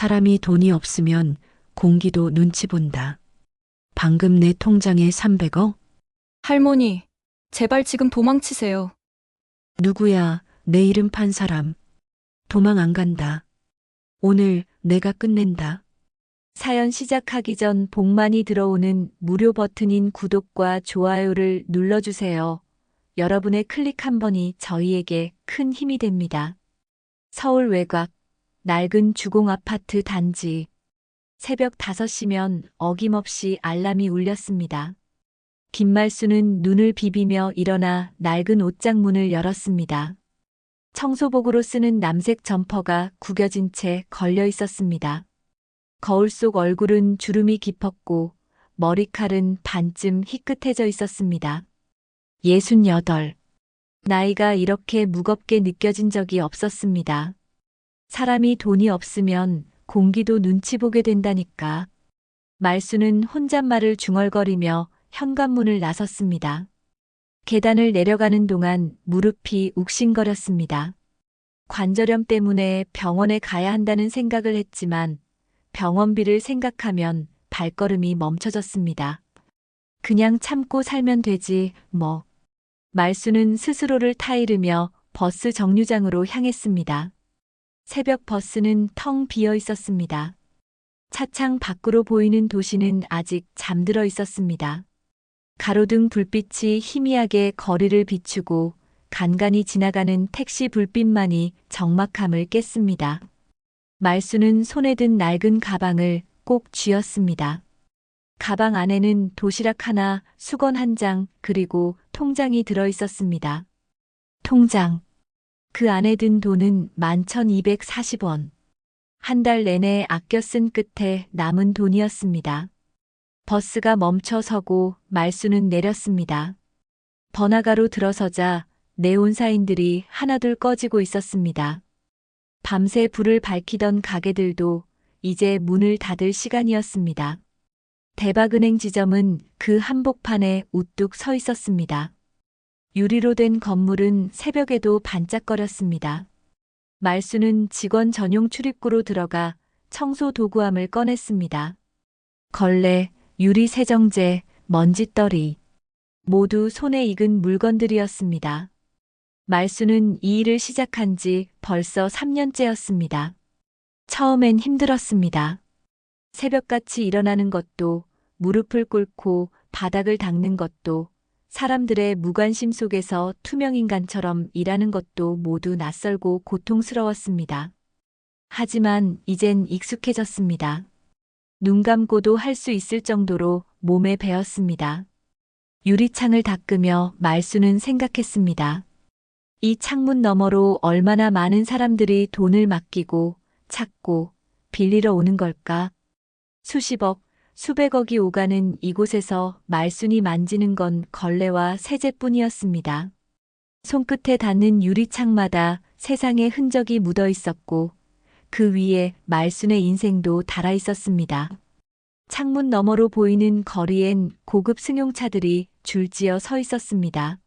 사람이 돈이 없으면 공기도 눈치 본다. 방금 내 통장에 300억? 할머니, 제발 지금 도망치세요. 누구야, 내 이름 판 사람. 도망 안 간다. 오늘 내가 끝낸다. 사연 시작하기 전 복 많이 들어오는 무료 버튼인 구독과 좋아요를 눌러주세요. 여러분의 클릭 한 번이 저희에게 큰 힘이 됩니다. 서울 외곽, 낡은 주공 아파트 단지. 새벽 5시면 어김없이 알람이 울렸습니다. 김말수는 눈을 비비며 일어나 낡은 옷장 문을 열었습니다. 청소복으로 쓰는 남색 점퍼가 구겨진 채 걸려 있었습니다. 거울 속 얼굴은 주름이 깊었고 머리칼은 반쯤 희끗해져 있었습니다. 68. 나이가 이렇게 무겁게 느껴진 적이 없었습니다. 사람이 돈이 없으면 공기도 눈치 보게 된다니까. 말수는 혼잣말을 중얼거리며 현관문을 나섰습니다. 계단을 내려가는 동안 무릎이 욱신거렸습니다. 관절염 때문에 병원에 가야 한다는 생각을 했지만 병원비를 생각하면 발걸음이 멈춰졌습니다. 그냥 참고 살면 되지, 뭐. 말수는 스스로를 타이르며 버스 정류장으로 향했습니다. 새벽 버스는 텅 비어 있었습니다. 차창 밖으로 보이는 도시는 아직 잠들어 있었습니다. 가로등 불빛이 희미하게 거리를 비추고 간간히 지나가는 택시 불빛만이 적막함을 깼습니다. 말수는 손에 든 낡은 가방을 꼭 쥐었습니다. 가방 안에는 도시락 하나, 수건 한 장, 그리고 통장이 들어 있었습니다. 통장. 그 안에 든 돈은 11,240원. 한 달 내내 아껴 쓴 끝에 남은 돈이었습니다. 버스가 멈춰 서고 말수는 내렸습니다. 번화가로 들어서자 네온사인들이 하나둘 꺼지고 있었습니다. 밤새 불을 밝히던 가게들도 이제 문을 닫을 시간이었습니다. 대박은행 지점은 그 한복판에 우뚝 서 있었습니다. 유리로 된 건물은 새벽에도 반짝거렸습니다. 말수는 직원 전용 출입구로 들어가 청소 도구함을 꺼냈습니다. 걸레, 유리 세정제, 먼지떨이. 모두 손에 익은 물건들이었습니다. 말수는 이 일을 시작한 지 벌써 3년째였습니다. 처음엔 힘들었습니다. 새벽같이 일어나는 것도, 무릎을 꿇고 바닥을 닦는 것도, 사람들의 무관심 속에서 투명인간처럼 일하는 것도 모두 낯설고 고통스러웠습니다. 하지만 이젠 익숙해졌습니다. 눈 감고도 할 수 있을 정도로 몸에 배었습니다. 유리창을 닦으며 말수는 생각했습니다. 이 창문 너머로 얼마나 많은 사람들이 돈을 맡기고 찾고 빌리러 오는 걸까? 수십억, 수백억이 오가는 이곳에서 말순이 만지는 건 걸레와 세제뿐이었습니다. 손끝에 닿는 유리창마다 세상의 흔적이 묻어 있었고 그 위에 말순의 인생도 달아 있었습니다. 창문 너머로 보이는 거리엔 고급 승용차들이 줄지어 서 있었습니다.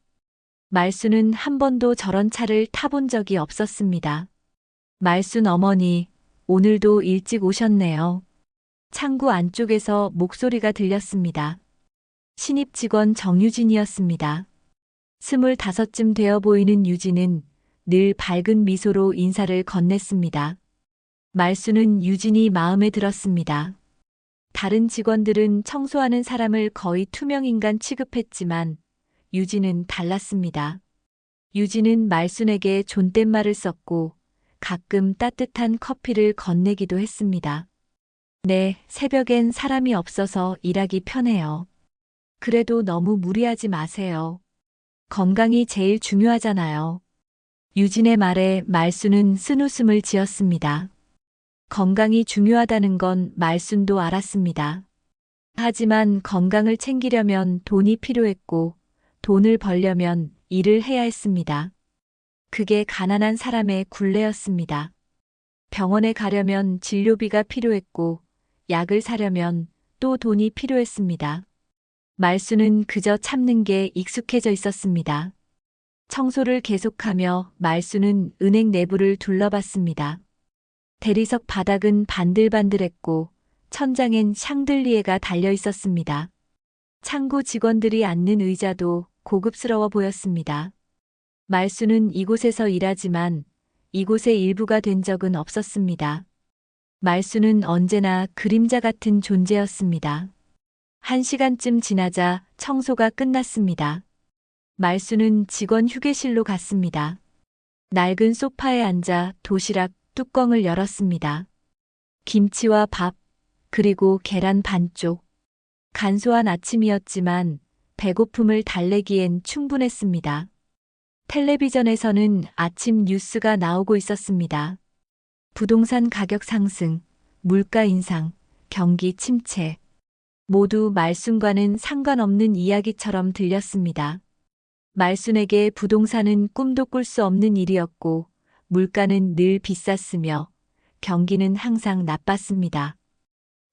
말순은 한 번도 저런 차를 타본 적이 없었습니다. 말순 어머니, 오늘도 일찍 오셨네요. 창구 안쪽에서 목소리가 들렸습니다. 신입 직원 정유진이었습니다. 25쯤 되어 보이는 유진은 늘 밝은 미소로 인사를 건넸습니다. 말수는 유진이 마음에 들었습니다. 다른 직원들은 청소하는 사람을 거의 투명인간 취급했지만 유진은 달랐습니다. 유진은 말순에게 존댓말을 썼고 가끔 따뜻한 커피를 건네기도 했습니다. 네, 새벽엔 사람이 없어서 일하기 편해요. 그래도 너무 무리하지 마세요. 건강이 제일 중요하잖아요. 유진의 말에 말순은 쓴웃음을 지었습니다. 건강이 중요하다는 건 말순도 알았습니다. 하지만 건강을 챙기려면 돈이 필요했고 돈을 벌려면 일을 해야 했습니다. 그게 가난한 사람의 굴레였습니다. 병원에 가려면 진료비가 필요했고 약을 사려면 또 돈이 필요했습니다. 말수는 그저 참는 게 익숙해져 있었습니다. 청소를 계속하며 말수는 은행 내부를 둘러봤습니다. 대리석 바닥은 반들반들했고 천장엔 샹들리에가 달려 있었습니다. 창고 직원들이 앉는 의자도 고급스러워 보였습니다. 말수는 이곳에서 일하지만 이곳의 일부가 된 적은 없었습니다. 말수는 언제나 그림자 같은 존재였습니다. 1시간쯤 지나자 청소가 끝났습니다. 말수는 직원 휴게실로 갔습니다. 낡은 소파에 앉아 도시락 뚜껑을 열었습니다. 김치와 밥, 그리고 계란 반쪽. 간소한 아침이었지만 배고픔을 달래기엔 충분했습니다. 텔레비전에서는 아침 뉴스가 나오고 있었습니다. 부동산 가격 상승, 물가 인상, 경기 침체. 모두 말순과는 상관없는 이야기처럼 들렸습니다. 말순에게 부동산은 꿈도 꿀 수 없는 일이었고 물가는 늘 비쌌으며 경기는 항상 나빴습니다.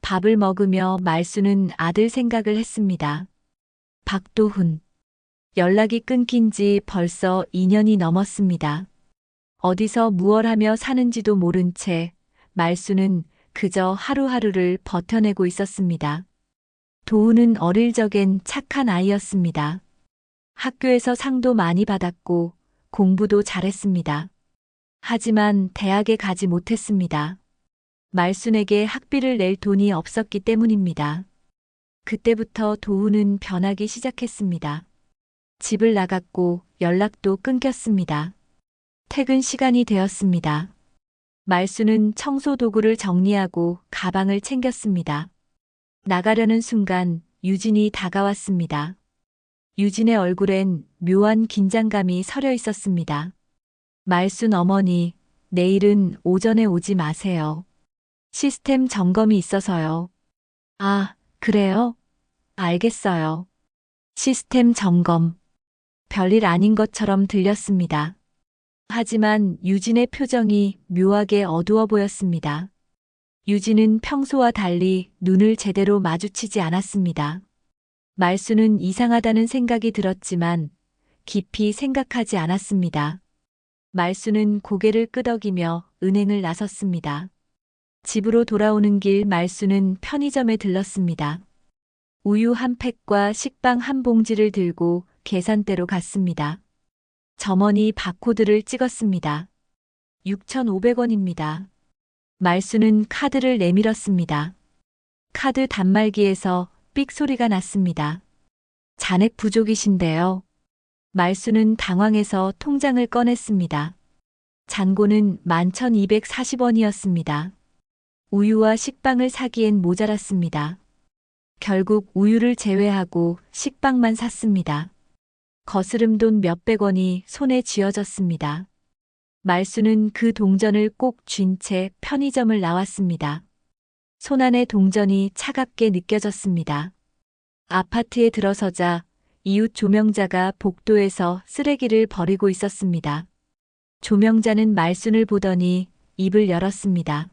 밥을 먹으며 말수는 아들 생각을 했습니다. 박도훈. 연락이 끊긴 지 벌써 2년이 넘었습니다. 어디서 무얼 하며 사는지도 모른 채 말수는 그저 하루하루를 버텨내고 있었습니다. 도훈은 어릴 적엔 착한 아이였습니다. 학교에서 상도 많이 받았고 공부도 잘했습니다. 하지만 대학에 가지 못했습니다. 말순에게 학비를 낼 돈이 없었기 때문입니다. 그때부터 도훈은 변하기 시작했습니다. 집을 나갔고 연락도 끊겼습니다. 퇴근 시간이 되었습니다. 말순은 청소 도구를 정리하고 가방을 챙겼습니다. 나가려는 순간 유진이 다가왔습니다. 유진의 얼굴엔 묘한 긴장감이 서려 있었습니다. 말순 어머니, 내일은 오전에 오지 마세요. 시스템 점검이 있어서요. 아, 그래요? 알겠어요. 시스템 점검. 별일 아닌 것처럼 들렸습니다. 하지만 유진의 표정이 묘하게 어두워 보였습니다. 유진은 평소와 달리 눈을 제대로 마주치지 않았습니다. 말수는 이상하다는 생각이 들었지만 깊이 생각하지 않았습니다. 말수는 고개를 끄덕이며 은행을 나섰습니다. 집으로 돌아오는 길 말수는 편의점에 들렀습니다. 우유 한 팩과 식빵 한 봉지를 들고 계산대로 갔습니다. 점원이 바코드를 찍었습니다. 6,500원입니다. 말수는 카드를 내밀었습니다. 카드 단말기에서 삑 소리가 났습니다. 잔액 부족이신데요. 말수는 당황해서 통장을 꺼냈습니다. 잔고는 11,240원이었습니다. 우유와 식빵을 사기엔 모자랐습니다. 결국 우유를 제외하고 식빵만 샀습니다. 거스름 돈 몇백 원이 손에 쥐어졌습니다. 말수는 그 동전을 꼭 쥔 채 편의점을 나왔습니다. 손안의 동전이 차갑게 느껴졌습니다. 아파트에 들어서자 이웃 조명자가 복도에서 쓰레기를 버리고 있었습니다. 조명자는 말순을 보더니 입을 열었습니다.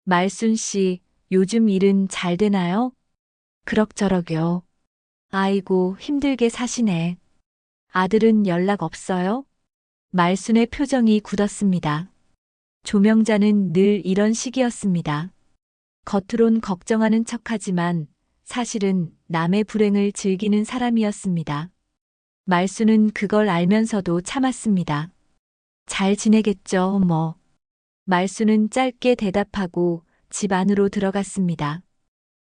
말순 씨, 요즘 일은 잘 되나요? 그럭저럭요. 아이고, 힘들게 사시네. 아들은 연락 없어요? 말순의 표정이 굳었습니다. 조명자는 늘 이런 식이었습니다. 겉으론 걱정하는 척하지만 사실은 남의 불행을 즐기는 사람이었습니다. 말수는 그걸 알면서도 참았습니다. 잘 지내겠죠, 뭐. 말수는 짧게 대답하고 집 안으로 들어갔습니다.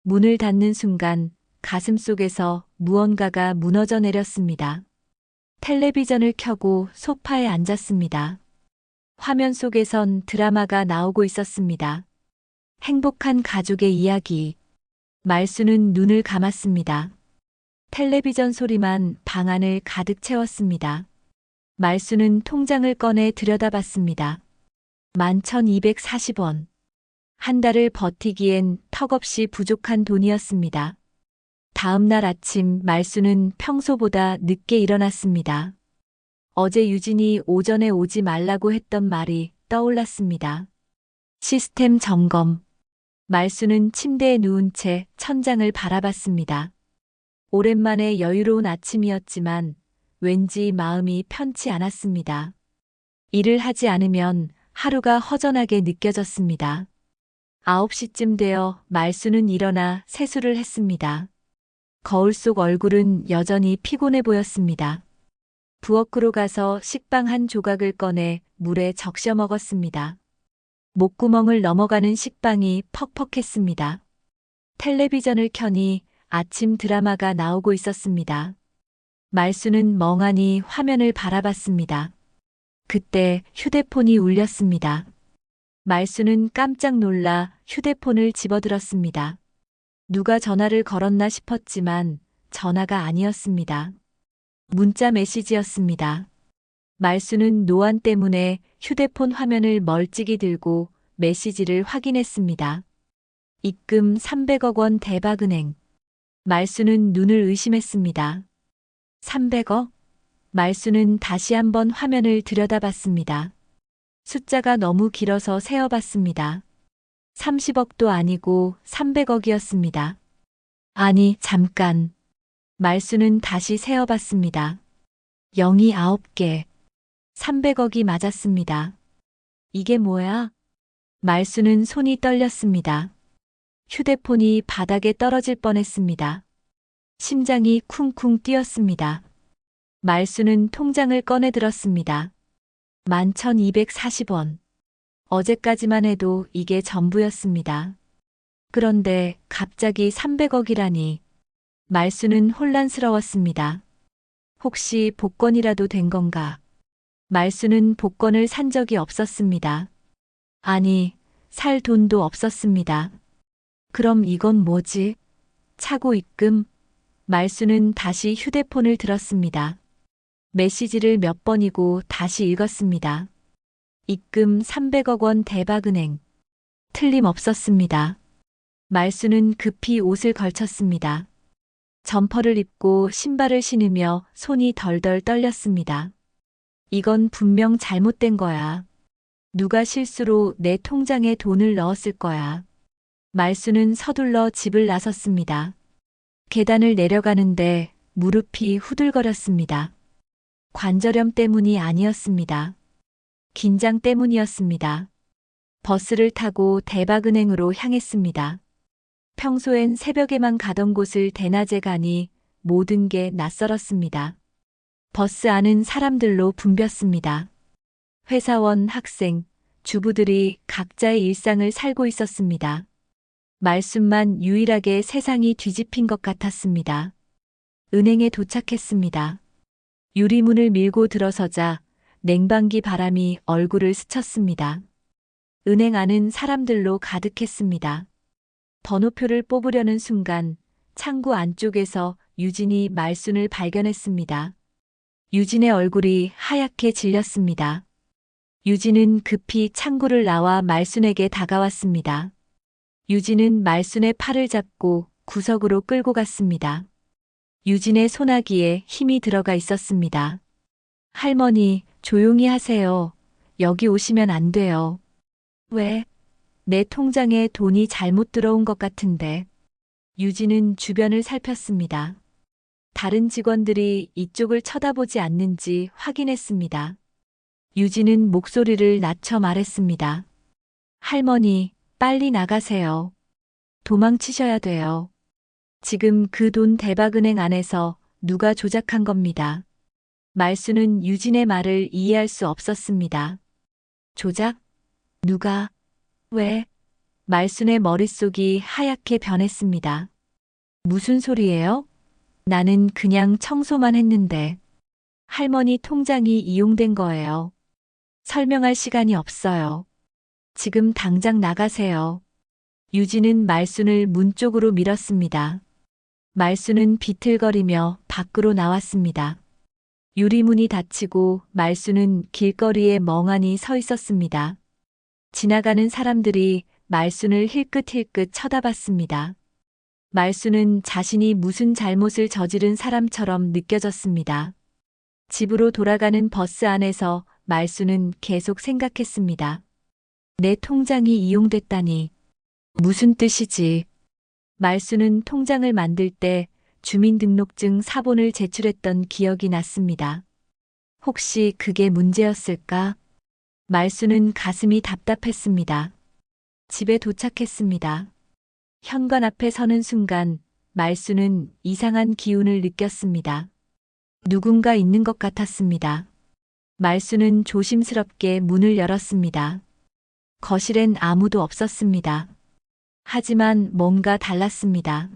문을 닫는 순간 가슴 속에서 무언가가 무너져 내렸습니다. 텔레비전을 켜고 소파에 앉았습니다. 화면 속에선 드라마가 나오고 있었습니다. 행복한 가족의 이야기. 말수는 눈을 감았습니다. 텔레비전 소리만 방 안을 가득 채웠습니다. 말수는 통장을 꺼내 들여다봤습니다. 11,240원. 한 달을 버티기엔 턱없이 부족한 돈이었습니다. 다음 날 아침 말수는 평소보다 늦게 일어났습니다. 어제 유진이 오전에 오지 말라고 했던 말이 떠올랐습니다. 시스템 점검. 말수는 침대에 누운 채 천장을 바라봤습니다. 오랜만에 여유로운 아침이었지만 왠지 마음이 편치 않았습니다. 일을 하지 않으면 하루가 허전하게 느껴졌습니다. 9시쯤 되어 말수는 일어나 세수를 했습니다. 거울 속 얼굴은 여전히 피곤해 보였습니다. 부엌으로 가서 식빵 한 조각을 꺼내 물에 적셔 먹었습니다. 목구멍을 넘어가는 식빵이 퍽퍽했습니다. 텔레비전을 켜니 아침 드라마가 나오고 있었습니다. 말수는 멍하니 화면을 바라봤습니다. 그때 휴대폰이 울렸습니다. 말수는 깜짝 놀라 휴대폰을 집어들었습니다. 누가 전화를 걸었나 싶었지만 전화가 아니었습니다. 문자 메시지였습니다. 말수는 노안 때문에 휴대폰 화면을 멀찍이 들고 메시지를 확인했습니다. 입금 300억 원 대박은행. 말수는 눈을 의심했습니다. 300억? 말수는 다시 한번 화면을 들여다봤습니다. 숫자가 너무 길어서 세어봤습니다. 30억도 아니고 300억이었습니다. 아니, 잠깐. 말수는 다시 세어봤습니다. 0이 9개. 300억이 맞았습니다. 이게 뭐야? 말수는 손이 떨렸습니다. 휴대폰이 바닥에 떨어질 뻔했습니다. 심장이 쿵쿵 뛰었습니다. 말수는 통장을 꺼내 들었습니다. 11,240원. 어제까지만 해도 이게 전부였습니다. 그런데 갑자기 300억이라니. 말수는 혼란스러웠습니다. 혹시 복권이라도 된 건가? 말수는 복권을 산 적이 없었습니다. 아니, 살 돈도 없었습니다. 그럼 이건 뭐지? 차고 입금? 말수는 다시 휴대폰을 들었습니다. 메시지를 몇 번이고 다시 읽었습니다. 입금 300억 원 대박은행. 틀림없었습니다. 말수는 급히 옷을 걸쳤습니다. 점퍼를 입고 신발을 신으며 손이 덜덜 떨렸습니다. 이건 분명 잘못된 거야. 누가 실수로 내 통장에 돈을 넣었을 거야. 말수는 서둘러 집을 나섰습니다. 계단을 내려가는데 무릎이 후들거렸습니다. 관절염 때문이 아니었습니다. 긴장 때문이었습니다. 버스를 타고 대박은행으로 향했습니다. 평소엔 새벽에만 가던 곳을 대낮에 가니 모든 게 낯설었습니다. 버스 안은 사람들로 붐볐습니다. 회사원, 학생, 주부들이 각자의 일상을 살고 있었습니다. 말순만 유일하게 세상이 뒤집힌 것 같았습니다. 은행에 도착했습니다. 유리문을 밀고 들어서자 냉방기 바람이 얼굴을 스쳤습니다. 은행 안은 사람들로 가득했습니다. 번호표를 뽑으려는 순간 창구 안쪽에서 유진이 말순을 발견했습니다. 유진의 얼굴이 하얗게 질렸습니다. 유진은 급히 창구를 나와 말순에게 다가왔습니다. 유진은 말순의 팔을 잡고 구석으로 끌고 갔습니다. 유진의 소나기에 힘이 들어가 있었습니다. 할머니, 조용히 하세요. 여기 오시면 안 돼요. 왜? 내 통장에 돈이 잘못 들어온 것 같은데. 유진은 주변을 살폈습니다. 다른 직원들이 이쪽을 쳐다보지 않는지 확인했습니다. 유진은 목소리를 낮춰 말했습니다. 할머니, 빨리 나가세요. 도망치셔야 돼요. 지금 그 돈 대박은행 안에서 누가 조작한 겁니다. 말수는 유진의 말을 이해할 수 없었습니다. 조작? 누가? 왜? 말순의 머릿속이 하얗게 변했습니다. 무슨 소리예요? 나는 그냥 청소만 했는데. 할머니 통장이 이용된 거예요. 설명할 시간이 없어요. 지금 당장 나가세요. 유진은 말순을 문 쪽으로 밀었습니다. 말순은 비틀거리며 밖으로 나왔습니다. 유리문이 닫히고 말순은 길거리에 멍하니 서 있었습니다. 지나가는 사람들이 말순을 힐끗힐끗 쳐다봤습니다. 말순은 자신이 무슨 잘못을 저지른 사람처럼 느껴졌습니다. 집으로 돌아가는 버스 안에서 말순은 계속 생각했습니다. 내 통장이 이용됐다니. 무슨 뜻이지? 말순은 통장을 만들 때 주민등록증 사본을 제출했던 기억이 났습니다. 혹시 그게 문제였을까? 말수는 가슴이 답답했습니다. 집에 도착했습니다. 현관 앞에 서는 순간 말수는 이상한 기운을 느꼈습니다. 누군가 있는 것 같았습니다. 말수는 조심스럽게 문을 열었습니다. 거실엔 아무도 없었습니다. 하지만 뭔가 달랐습니다.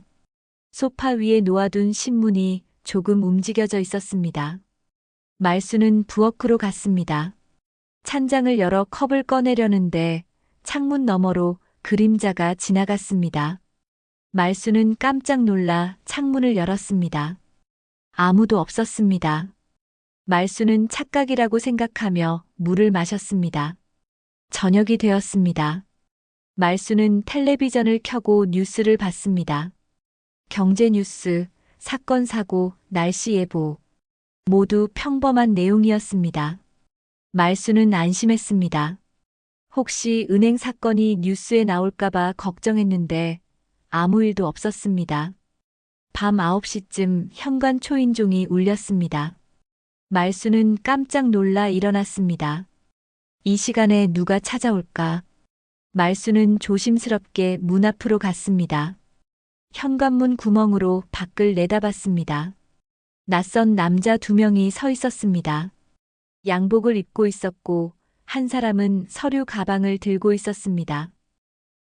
소파 위에 놓아둔 신문이 조금 움직여져 있었습니다. 말수는 부엌으로 갔습니다. 찬장을 열어 컵을 꺼내려는데 창문 너머로 그림자가 지나갔습니다. 말수는 깜짝 놀라 창문을 열었습니다. 아무도 없었습니다. 말수는 착각이라고 생각하며 물을 마셨습니다. 저녁이 되었습니다. 말수는 텔레비전을 켜고 뉴스를 봤습니다. 경제 뉴스, 사건 사고, 날씨 예보. 모두 평범한 내용이었습니다. 말수는 안심했습니다. 혹시 은행 사건이 뉴스에 나올까봐 걱정했는데 아무 일도 없었습니다. 밤 9시쯤 현관 초인종이 울렸습니다. 말수는 깜짝 놀라 일어났습니다. 이 시간에 누가 찾아올까? 말수는 조심스럽게 문 앞으로 갔습니다. 현관문 구멍으로 밖을 내다봤습니다. 낯선 남자 2명이 서 있었습니다. 양복을 입고 있었고 한 사람은 서류 가방을 들고 있었습니다.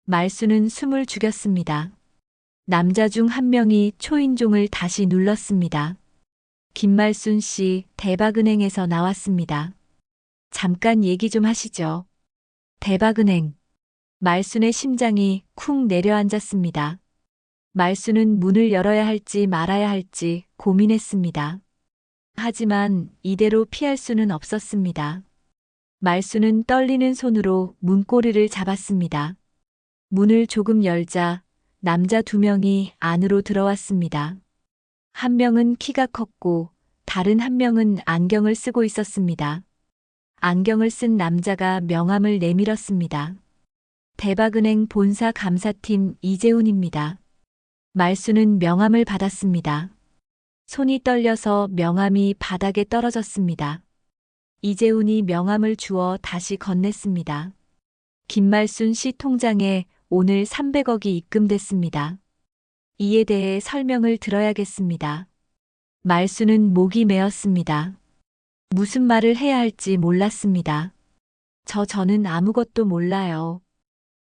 말수는 숨을 죽였습니다. 남자 중 한 명이 초인종을 다시 눌렀습니다. 김말순 씨, 대박은행에서 나왔습니다. 잠깐 얘기 좀 하시죠. 대박은행. 말순의 심장이 쿵 내려앉았습니다. 말수는 문을 열어야 할지 말아야 할지 고민했습니다. 하지만 이대로 피할 수는 없었습니다. 말수는 떨리는 손으로 문고리를 잡았습니다. 문을 조금 열자 남자 2명이 안으로 들어왔습니다. 한 명은 키가 컸고 다른 한 명은 안경을 쓰고 있었습니다. 안경을 쓴 남자가 명함을 내밀었습니다. 대박은행 본사 감사팀 이재훈입니다. 말수는 명함을 받았습니다. 손이 떨려서 명함이 바닥에 떨어졌습니다. 이재훈이 명함을 주워 다시 건넸습니다. 김말순 씨 통장에 오늘 300억이 입금됐습니다. 이에 대해 설명을 들어야겠습니다. 말수는 목이 메었습니다. 무슨 말을 해야 할지 몰랐습니다. 저는 아무것도 몰라요.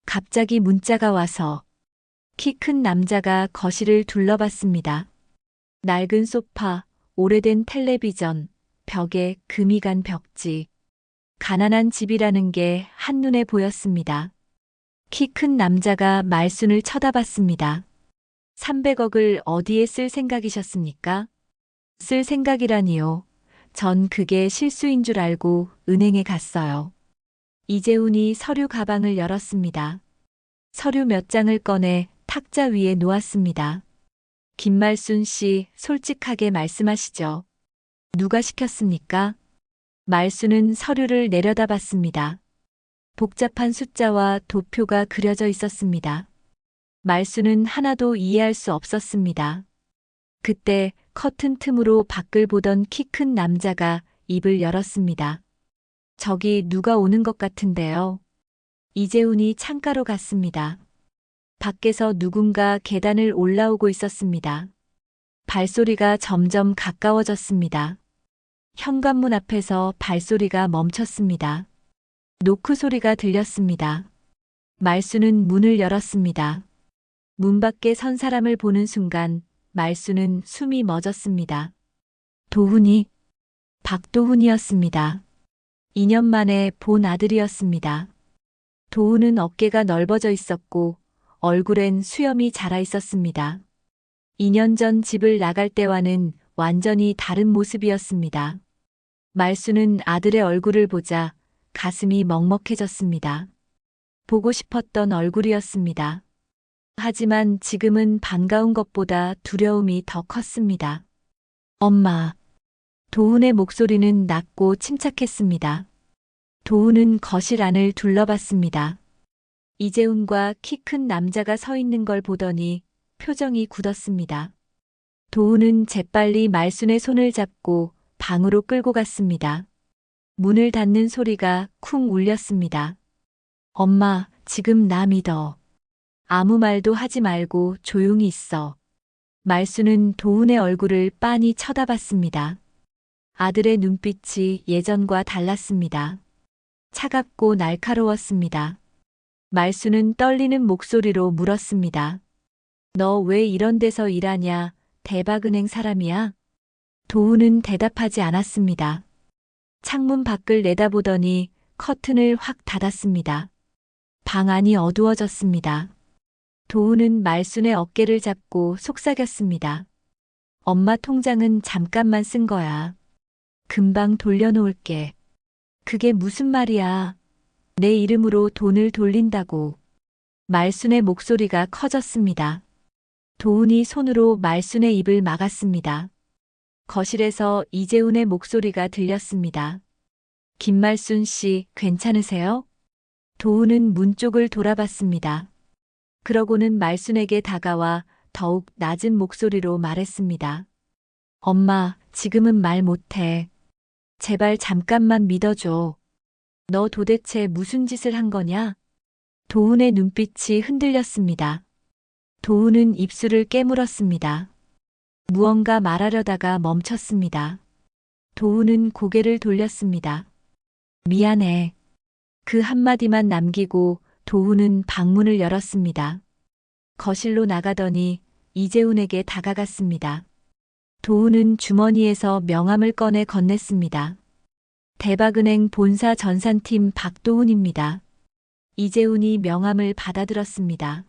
갑자기 문자가 와서 키 큰 남자가 거실을 둘러봤습니다. 낡은 소파, 오래된 텔레비전, 벽에 금이 간 벽지. 가난한 집이라는 게 한눈에 보였습니다. 키 큰 남자가 말순을 쳐다봤습니다. 300억을 어디에 쓸 생각이셨습니까? 쓸 생각이라니요. 전 그게 실수인 줄 알고 은행에 갔어요. 이재훈이 서류 가방을 열었습니다. 서류 몇 장을 꺼내 탁자 위에 놓았습니다. 김말순 씨, 솔직하게 말씀하시죠. 누가 시켰습니까? 말수는 서류를 내려다봤습니다. 복잡한 숫자와 도표가 그려져 있었습니다. 말수는 하나도 이해할 수 없었습니다. 그때 커튼 틈으로 밖을 보던 키 큰 남자가 입을 열었습니다. 저기 누가 오는 것 같은데요. 이재훈이 창가로 갔습니다. 밖에서 누군가 계단을 올라오고 있었습니다. 발소리가 점점 가까워졌습니다. 현관문 앞에서 발소리가 멈췄습니다. 노크 소리가 들렸습니다. 말수는 문을 열었습니다. 문 밖에 선 사람을 보는 순간 말수는 숨이 멎었습니다. 도훈이, 박도훈이었습니다. 2년 만에 본 아들이었습니다. 도훈은 어깨가 넓어져 있었고 얼굴엔 수염이 자라 있었습니다. 2년 전 집을 나갈 때와는 완전히 다른 모습이었습니다. 말수는 아들의 얼굴을 보자 가슴이 먹먹해졌습니다. 보고 싶었던 얼굴이었습니다. 하지만 지금은 반가운 것보다 두려움이 더 컸습니다. 엄마. 도훈의 목소리는 낮고 침착했습니다. 도훈은 거실 안을 둘러봤습니다. 이재훈과 키 큰 남자가 서 있는 걸 보더니 표정이 굳었습니다. 도훈은 재빨리 말순의 손을 잡고 방으로 끌고 갔습니다. 문을 닫는 소리가 쿵 울렸습니다. 엄마, 지금 나 믿어. 아무 말도 하지 말고 조용히 있어. 말수는 도훈의 얼굴을 빤히 쳐다봤습니다. 아들의 눈빛이 예전과 달랐습니다. 차갑고 날카로웠습니다. 말수는 떨리는 목소리로 물었습니다. 너 왜 이런 데서 일하냐? 대박은행 사람이야? 도훈은 대답하지 않았습니다. 창문 밖을 내다보더니 커튼을 확 닫았습니다. 방 안이 어두워졌습니다. 도훈은 말순의 어깨를 잡고 속삭였습니다. 엄마 통장은 잠깐만 쓴 거야. 금방 돌려놓을게. 그게 무슨 말이야? 내 이름으로 돈을 돌린다고. 말순의 목소리가 커졌습니다. 도훈이 손으로 말순의 입을 막았습니다. 거실에서 이재훈의 목소리가 들렸습니다. 김말순 씨, 괜찮으세요? 도훈은 문 쪽을 돌아봤습니다. 그러고는 말순에게 다가와 더욱 낮은 목소리로 말했습니다. 엄마, 지금은 말 못해. 제발 잠깐만 믿어줘. 너 도대체 무슨 짓을 한 거냐? 도훈의 눈빛이 흔들렸습니다. 도훈은 입술을 깨물었습니다. 무언가 말하려다가 멈췄습니다. 도훈은 고개를 돌렸습니다. 미안해. 그 한마디만 남기고 도훈은 방문을 열었습니다. 거실로 나가더니 이재훈에게 다가갔습니다. 도훈은 주머니에서 명함을 꺼내 건넸습니다. 대박은행 본사 전산팀 박도훈입니다. 이재훈이 명함을 받아들었습니다.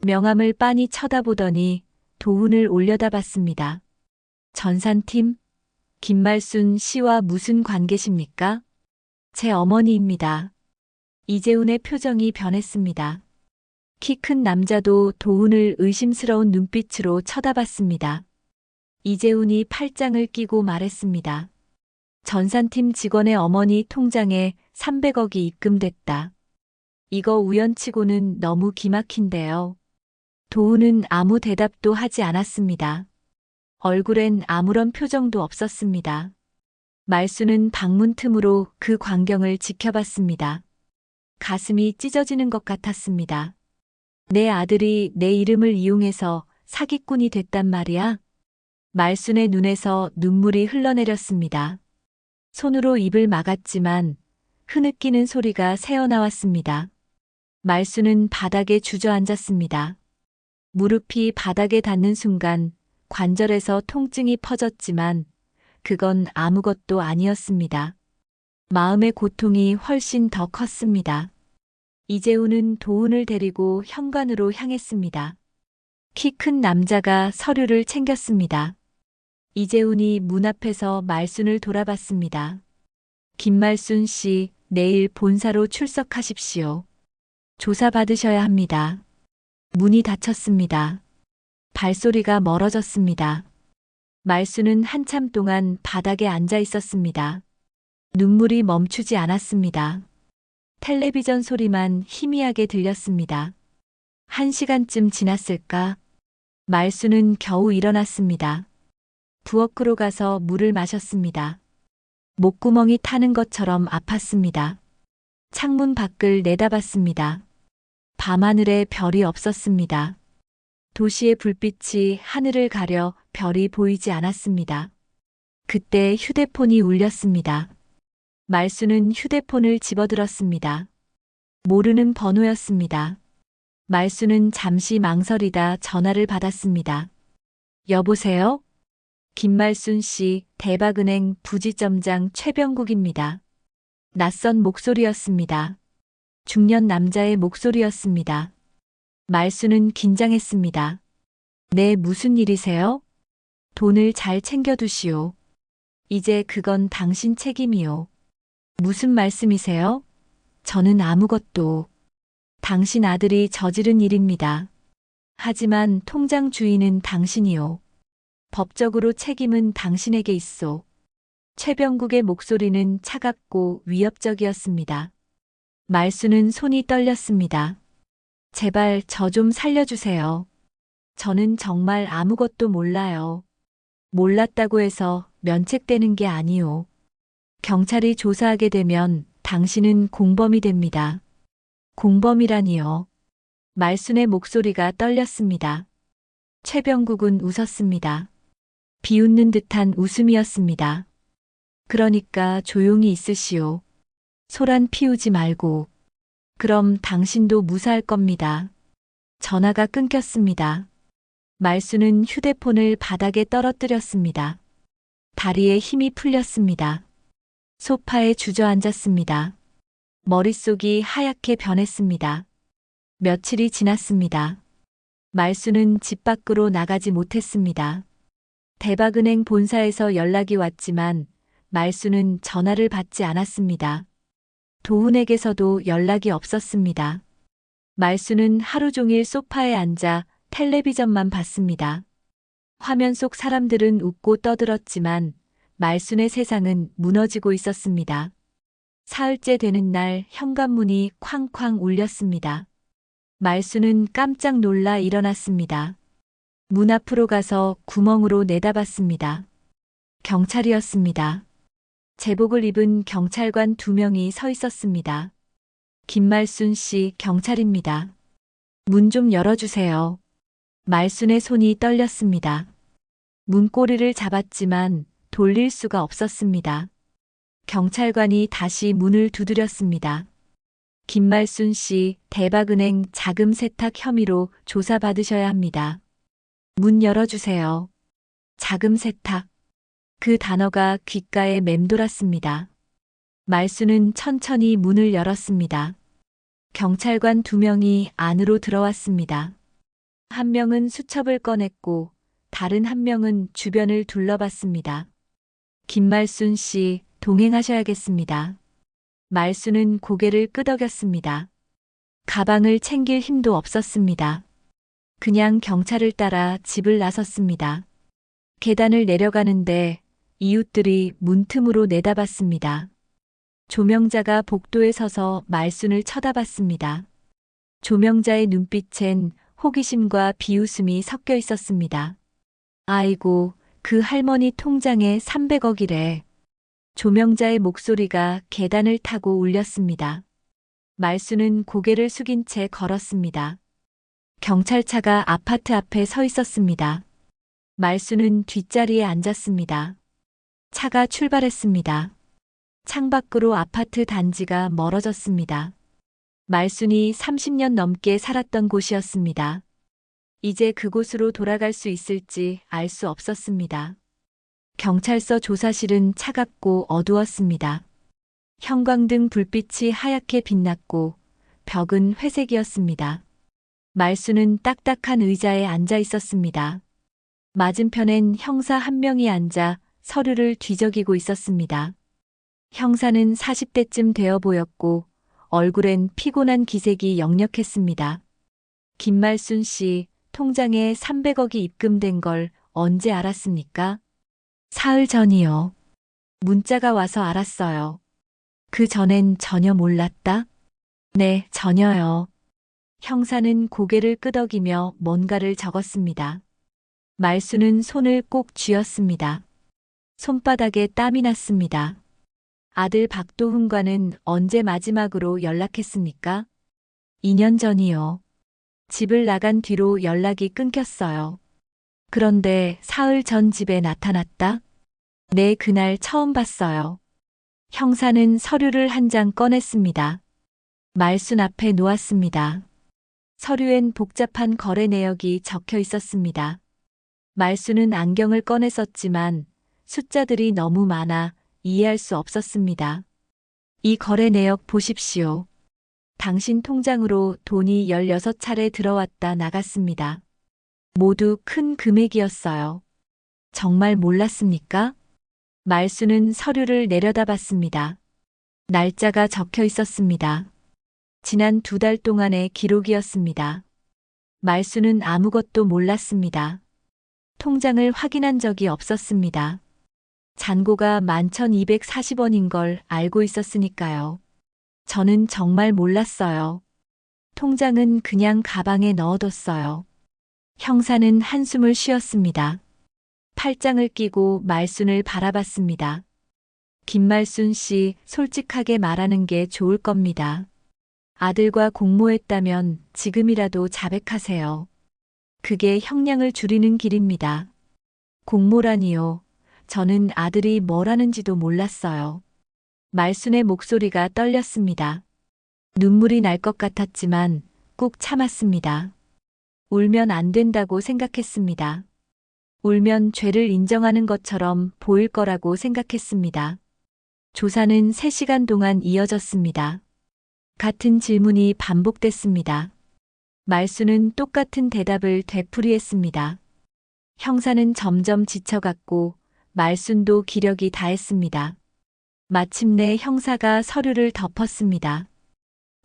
명함을 빤히 쳐다보더니 도훈을 올려다봤습니다. 전산팀? 김말순 씨와 무슨 관계십니까? 제 어머니입니다. 이재훈의 표정이 변했습니다. 키 큰 남자도 도훈을 의심스러운 눈빛으로 쳐다봤습니다. 이재훈이 팔짱을 끼고 말했습니다. 전산팀 직원의 어머니 통장에 300억이 입금됐다. 이거 우연치고는 너무 기막힌데요. 도훈은 아무 대답도 하지 않았습니다. 얼굴엔 아무런 표정도 없었습니다. 말수는 방문 틈으로 그 광경을 지켜봤습니다. 가슴이 찢어지는 것 같았습니다. 내 아들이 내 이름을 이용해서 사기꾼이 됐단 말이야? 말순의 눈에서 눈물이 흘러내렸습니다. 손으로 입을 막았지만 흐느끼는 소리가 새어나왔습니다. 말순은 바닥에 주저앉았습니다. 무릎이 바닥에 닿는 순간 관절에서 통증이 퍼졌지만 그건 아무것도 아니었습니다. 마음의 고통이 훨씬 더 컸습니다. 이재훈은 도훈을 데리고 현관으로 향했습니다. 키 큰 남자가 서류를 챙겼습니다. 이재훈이 문 앞에서 말순을 돌아봤습니다. 김말순 씨, 내일 본사로 출석하십시오. 조사받으셔야 합니다. 문이 닫혔습니다. 발소리가 멀어졌습니다. 말순은 한참 동안 바닥에 앉아 있었습니다. 눈물이 멈추지 않았습니다. 텔레비전 소리만 희미하게 들렸습니다. 1시간쯤 지났을까? 말순은 겨우 일어났습니다. 부엌으로 가서 물을 마셨습니다. 목구멍이 타는 것처럼 아팠습니다. 창문 밖을 내다봤습니다. 밤하늘에 별이 없었습니다. 도시의 불빛이 하늘을 가려 별이 보이지 않았습니다. 그때 휴대폰이 울렸습니다. 말수는 휴대폰을 집어들었습니다. 모르는 번호였습니다. 말수는 잠시 망설이다 전화를 받았습니다. 여보세요? 김말순 씨, 대박은행 부지점장 최병국입니다. 낯선 목소리였습니다. 중년 남자의 목소리였습니다. 말수는 긴장했습니다. 네, 무슨 일이세요? 돈을 잘 챙겨두시오. 이제 그건 당신 책임이요. 무슨 말씀이세요? 저는 아무것도. 당신 아들이 저지른 일입니다. 하지만 통장 주인은 당신이요. 법적으로 책임은 당신에게 있소. 최병국의 목소리는 차갑고 위협적이었습니다. 말수는 손이 떨렸습니다. 제발 저 좀 살려주세요. 저는 정말 아무것도 몰라요. 몰랐다고 해서 면책되는 게 아니오. 경찰이 조사하게 되면 당신은 공범이 됩니다. 공범이라니요. 말순의 목소리가 떨렸습니다. 최병국은 웃었습니다. 비웃는 듯한 웃음이었습니다. 그러니까 조용히 있으시오. 소란 피우지 말고. 그럼 당신도 무사할 겁니다. 전화가 끊겼습니다. 말순은 휴대폰을 바닥에 떨어뜨렸습니다. 다리에 힘이 풀렸습니다. 소파에 주저앉았습니다. 머릿속이 하얗게 변했습니다. 며칠이 지났습니다. 말순은 집 밖으로 나가지 못했습니다. 대박은행 본사에서 연락이 왔지만 말순은 전화를 받지 않았습니다. 도훈에게서도 연락이 없었습니다. 말순은 하루 종일 소파에 앉아 텔레비전만 봤습니다. 화면 속 사람들은 웃고 떠들었지만 말순의 세상은 무너지고 있었습니다. 사흘째 되는 날 현관문이 쾅쾅 울렸습니다. 말순은 깜짝 놀라 일어났습니다. 문 앞으로 가서 구멍으로 내다봤습니다. 경찰이었습니다. 제복을 입은 경찰관 2명이 서 있었습니다. 김말순 씨 경찰입니다. 문 좀 열어주세요. 말순의 손이 떨렸습니다. 문고리를 잡았지만 돌릴 수가 없었습니다. 경찰관이 다시 문을 두드렸습니다. 김말순 씨, 대박은행 자금 세탁 혐의로 조사받으셔야 합니다. 문 열어주세요. 자금 세탁. 그 단어가 귓가에 맴돌았습니다. 말순은 천천히 문을 열었습니다. 경찰관 2명이 안으로 들어왔습니다. 한 명은 수첩을 꺼냈고 다른 한 명은 주변을 둘러봤습니다. 김말순 씨, 동행하셔야겠습니다. 말순은 고개를 끄덕였습니다. 가방을 챙길 힘도 없었습니다. 그냥 경찰을 따라 집을 나섰습니다. 계단을 내려가는데 이웃들이 문틈으로 내다봤습니다. 조명자가 복도에 서서 말순을 쳐다봤습니다. 조명자의 눈빛엔 호기심과 비웃음이 섞여 있었습니다. 아이고, 그 할머니 통장에 300억이래. 조명자의 목소리가 계단을 타고 울렸습니다. 말순은 고개를 숙인 채 걸었습니다. 경찰차가 아파트 앞에 서 있었습니다. 말순은 뒷자리에 앉았습니다. 차가 출발했습니다. 창밖으로 아파트 단지가 멀어졌습니다. 말순이 30년 넘게 살았던 곳이었습니다. 이제 그곳으로 돌아갈 수 있을지 알 수 없었습니다. 경찰서 조사실은 차갑고 어두웠습니다. 형광등 불빛이 하얗게 빛났고 벽은 회색이었습니다. 말순은 딱딱한 의자에 앉아 있었습니다. 맞은편엔 형사 한 명이 앉아 서류를 뒤적이고 있었습니다. 형사는 40대쯤 되어 보였고 얼굴엔 피곤한 기색이 역력했습니다. 김말순 씨, 통장에 300억이 입금된 걸 언제 알았습니까? 사흘 전이요. 문자가 와서 알았어요. 그 전엔 전혀 몰랐다? 네, 전혀요. 형사는 고개를 끄덕이며 뭔가를 적었습니다. 말순은 손을 꼭 쥐었습니다. 손바닥에 땀이 났습니다. 아들 박도훈과는 언제 마지막으로 연락했습니까? 2년 전이요. 집을 나간 뒤로 연락이 끊겼어요. 그런데 사흘 전 집에 나타났다? 네, 그날 처음 봤어요. 형사는 서류를 한 장 꺼냈습니다. 말순 앞에 놓았습니다. 서류엔 복잡한 거래 내역이 적혀 있었습니다. 말순은 안경을 꺼내 썼지만 숫자들이 너무 많아 이해할 수 없었습니다. 이 거래 내역 보십시오. 당신 통장으로 돈이 16차례 들어왔다 나갔습니다. 모두 큰 금액이었어요. 정말 몰랐습니까? 말순은 서류를 내려다봤습니다. 날짜가 적혀 있었습니다. 지난 2달 동안의 기록이었습니다. 말순은 아무것도 몰랐습니다. 통장을 확인한 적이 없었습니다. 잔고가 11,240원인 걸 알고 있었으니까요. 저는 정말 몰랐어요. 통장은 그냥 가방에 넣어뒀어요. 형사는 한숨을 쉬었습니다. 팔짱을 끼고 말순을 바라봤습니다. 김말순 씨, 솔직하게 말하는 게 좋을 겁니다. 아들과 공모했다면 지금이라도 자백하세요. 그게 형량을 줄이는 길입니다. 공모라니요. 저는 아들이 뭘 하는지도 몰랐어요. 말순의 목소리가 떨렸습니다. 눈물이 날 것 같았지만 꾹 참았습니다. 울면 안 된다고 생각했습니다. 울면 죄를 인정하는 것처럼 보일 거라고 생각했습니다. 조사는 3시간 동안 이어졌습니다. 같은 질문이 반복됐습니다. 말수는 똑같은 대답을 되풀이했습니다. 형사는 점점 지쳐갔고 말순도 기력이 다했습니다. 마침내 형사가 서류를 덮었습니다.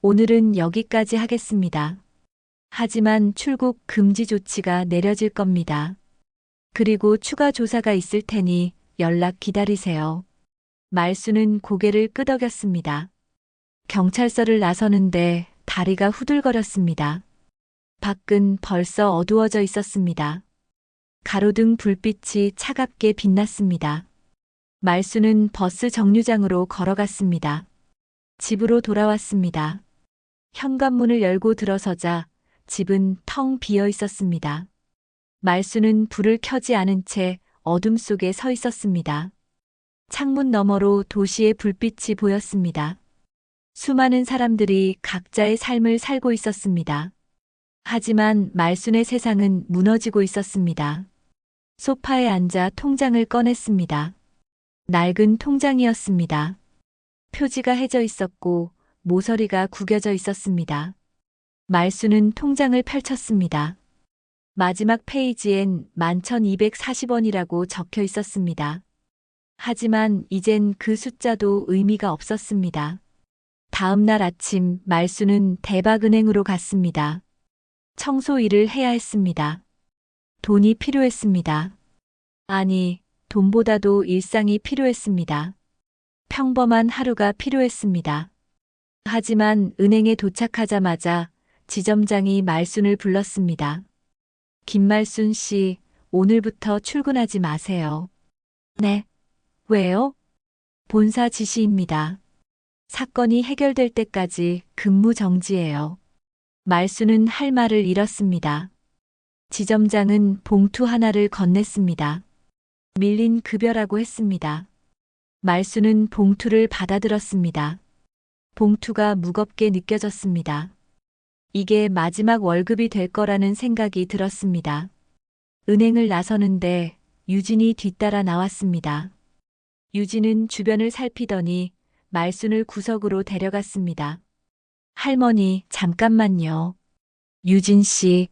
오늘은 여기까지 하겠습니다. 하지만 출국 금지 조치가 내려질 겁니다. 그리고 추가 조사가 있을 테니 연락 기다리세요. 말수는 고개를 끄덕였습니다. 경찰서를 나서는데 다리가 후들거렸습니다. 밖은 벌써 어두워져 있었습니다. 가로등 불빛이 차갑게 빛났습니다. 말수는 버스 정류장으로 걸어갔습니다. 집으로 돌아왔습니다. 현관문을 열고 들어서자 집은 텅 비어 있었습니다. 말수는 불을 켜지 않은 채 어둠 속에 서 있었습니다. 창문 너머로 도시의 불빛이 보였습니다. 수많은 사람들이 각자의 삶을 살고 있었습니다. 하지만 말순의 세상은 무너지고 있었습니다. 소파에 앉아 통장을 꺼냈습니다. 낡은 통장이었습니다. 표지가 해져 있었고 모서리가 구겨져 있었습니다. 말순은 통장을 펼쳤습니다. 마지막 페이지엔 11,240원이라고 적혀 있었습니다. 하지만 이젠 그 숫자도 의미가 없었습니다. 다음 날 아침 말순은 대박은행으로 갔습니다. 청소 일을 해야 했습니다. 돈이 필요했습니다. 아니, 돈보다도 일상이 필요했습니다. 평범한 하루가 필요했습니다. 하지만 은행에 도착하자마자 지점장이 말순을 불렀습니다. 김말순 씨, 오늘부터 출근하지 마세요. 네. 왜요? 본사 지시입니다. 사건이 해결될 때까지 근무 정지예요. 말순은 할 말을 잃었습니다. 지점장은 봉투 하나를 건넸습니다. 밀린 급여라고 했습니다. 말순은 봉투를 받아들었습니다. 봉투가 무겁게 느껴졌습니다. 이게 마지막 월급이 될 거라는 생각이 들었습니다. 은행을 나서는데 유진이 뒤따라 나왔습니다. 유진은 주변을 살피더니 말순을 구석으로 데려갔습니다. 할머니, 잠깐만요. 유진 씨.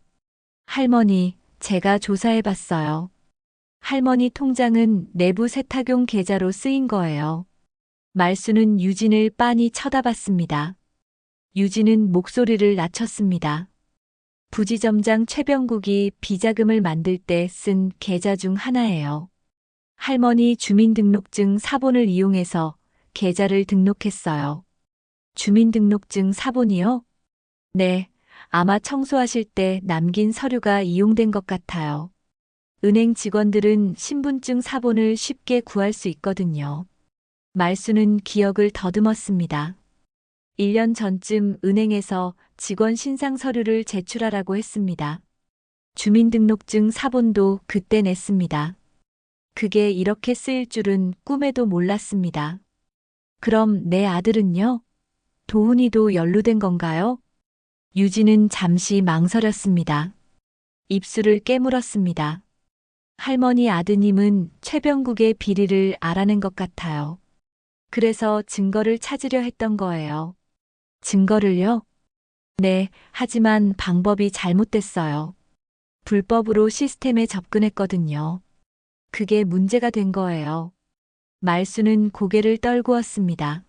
할머니, 제가 조사해봤어요. 할머니 통장은 내부 세탁용 계좌로 쓰인 거예요. 말순은 유진을 빤히 쳐다봤습니다. 유진은 목소리를 낮췄습니다. 부지점장 최병국이 비자금을 만들 때 쓴 계좌 중 하나예요. 할머니 주민등록증 사본을 이용해서 계좌를 등록했어요. 주민등록증 사본이요? 네, 아마 청소하실 때 남긴 서류가 이용된 것 같아요. 은행 직원들은 신분증 사본을 쉽게 구할 수 있거든요. 말수는 기억을 더듬었습니다. 1년 전쯤 은행에서 직원 신상 서류를 제출하라고 했습니다. 주민등록증 사본도 그때 냈습니다. 그게 이렇게 쓰일 줄은 꿈에도 몰랐습니다. 그럼 내 아들은요? 도훈이도 연루된 건가요? 유진은 잠시 망설였습니다. 입술을 깨물었습니다. 할머니 아드님은 최병국의 비리를 알아낸 것 같아요. 그래서 증거를 찾으려 했던 거예요. 증거를요? 네, 하지만 방법이 잘못됐어요. 불법으로 시스템에 접근했거든요. 그게 문제가 된 거예요. 말수는 고개를 떨구었습니다.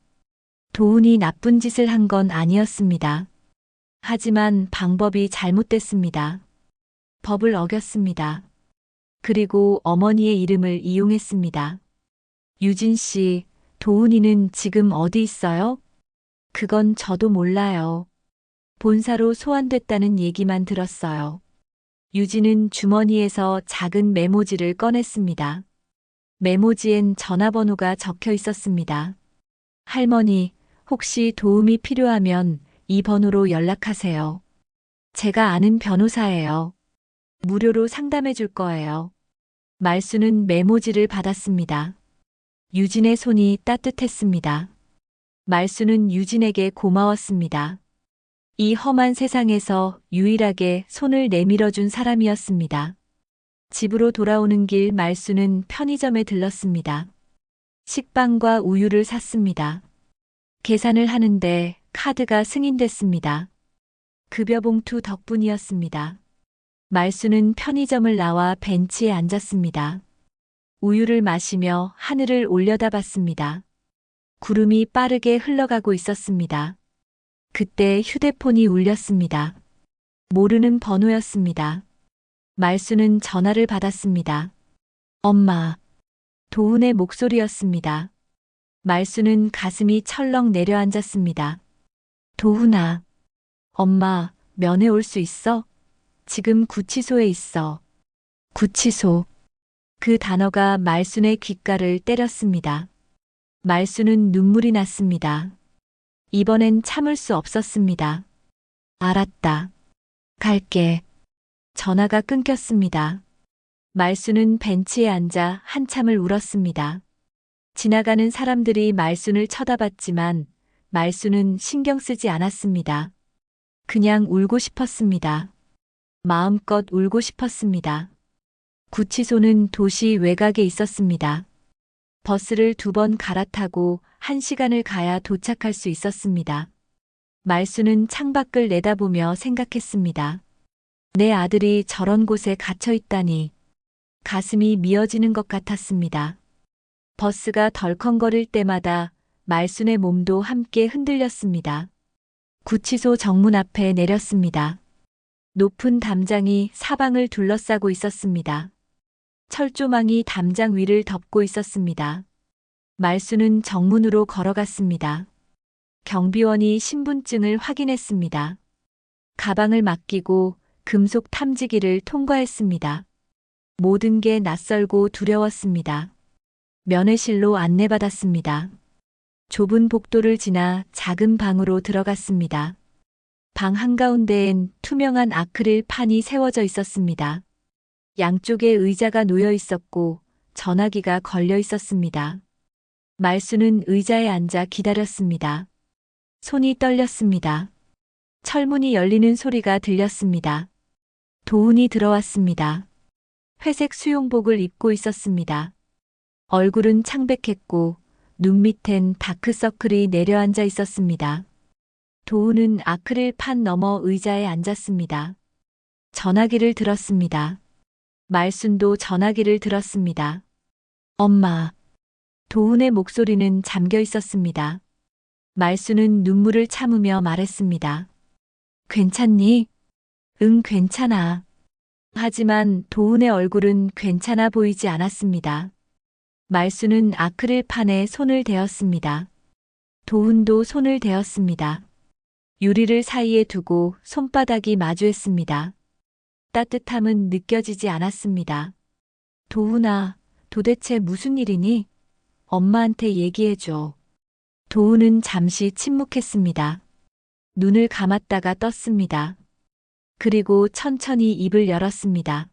도훈이 나쁜 짓을 한 건 아니었습니다. 하지만 방법이 잘못됐습니다. 법을 어겼습니다. 그리고 어머니의 이름을 이용했습니다. 유진 씨, 도훈이는 지금 어디 있어요? 그건 저도 몰라요. 본사로 소환됐다는 얘기만 들었어요. 유진은 주머니에서 작은 메모지를 꺼냈습니다. 메모지엔 전화번호가 적혀 있었습니다. 할머니, 혹시 도움이 필요하면 이 번호로 연락하세요. 제가 아는 변호사예요. 무료로 상담해 줄 거예요. 말수는 메모지를 받았습니다. 유진의 손이 따뜻했습니다. 말수는 유진에게 고마웠습니다. 이 험한 세상에서 유일하게 손을 내밀어준 사람이었습니다. 집으로 돌아오는 길 말수는 편의점에 들렀습니다. 식빵과 우유를 샀습니다. 계산을 하는데 카드가 승인됐습니다. 급여 봉투 덕분이었습니다. 말수는 편의점을 나와 벤치에 앉았습니다. 우유를 마시며 하늘을 올려다봤습니다. 구름이 빠르게 흘러가고 있었습니다. 그때 휴대폰이 울렸습니다. 모르는 번호였습니다. 말수는 전화를 받았습니다. 엄마. 도훈의 목소리였습니다. 말수는 가슴이 철렁 내려앉았습니다. 도훈아. 엄마, 면회 올 수 있어? 지금 구치소에 있어. 구치소. 그 단어가 말순의 귓가를 때렸습니다. 말수는 눈물이 났습니다. 이번엔 참을 수 없었습니다. 알았다. 갈게. 전화가 끊겼습니다. 말수는 벤치에 앉아 한참을 울었습니다. 지나가는 사람들이 말순을 쳐다봤지만 말수는 신경 쓰지 않았습니다. 그냥 울고 싶었습니다. 마음껏 울고 싶었습니다. 구치소는 도시 외곽에 있었습니다. 버스를 2번 갈아타고 1시간을 가야 도착할 수 있었습니다. 말수는 창밖을 내다보며 생각했습니다. 내 아들이 저런 곳에 갇혀 있다니. 가슴이 미어지는 것 같았습니다. 버스가 덜컹거릴 때마다 말순의 몸도 함께 흔들렸습니다. 구치소 정문 앞에 내렸습니다. 높은 담장이 사방을 둘러싸고 있었습니다. 철조망이 담장 위를 덮고 있었습니다. 말수는 정문으로 걸어갔습니다. 경비원이 신분증을 확인했습니다. 가방을 맡기고 금속 탐지기를 통과했습니다. 모든 게 낯설고 두려웠습니다. 면회실로 안내받았습니다. 좁은 복도를 지나 작은 방으로 들어갔습니다. 방 한가운데엔 투명한 아크릴 판이 세워져 있었습니다. 양쪽에 의자가 놓여 있었고 전화기가 걸려 있었습니다. 말수는 의자에 앉아 기다렸습니다. 손이 떨렸습니다. 철문이 열리는 소리가 들렸습니다. 도훈이 들어왔습니다. 회색 수용복을 입고 있었습니다. 얼굴은 창백했고 눈 밑엔 다크서클이 내려앉아 있었습니다. 도훈은 아크릴 판 너머 의자에 앉았습니다. 전화기를 들었습니다. 말순도 전화기를 들었습니다. 엄마. 도훈의 목소리는 잠겨 있었습니다. 말순은 눈물을 참으며 말했습니다. 괜찮니? 응, 괜찮아. 하지만 도훈의 얼굴은 괜찮아 보이지 않았습니다. 말수는 아크릴 판에 손을 대었습니다. 도훈도 손을 대었습니다. 유리를 사이에 두고 손바닥이 마주했습니다. 따뜻함은 느껴지지 않았습니다. 도훈아, 도대체 무슨 일이니? 엄마한테 얘기해줘. 도훈은 잠시 침묵했습니다. 눈을 감았다가 떴습니다. 그리고 천천히 입을 열었습니다.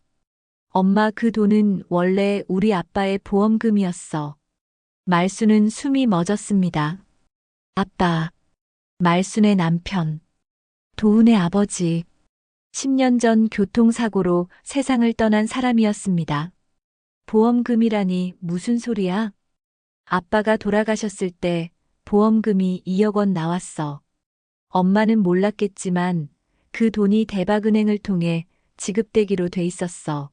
엄마, 그 돈은 원래 우리 아빠의 보험금이었어. 말수는 숨이 멎었습니다. 아빠. 말순의 남편. 도훈의 아버지. 10년 전 교통사고로 세상을 떠난 사람이었습니다. 보험금이라니 무슨 소리야? 아빠가 돌아가셨을 때 보험금이 2억 원 나왔어. 엄마는 몰랐겠지만 그 돈이 대박은행을 통해 지급되기로 돼 있었어.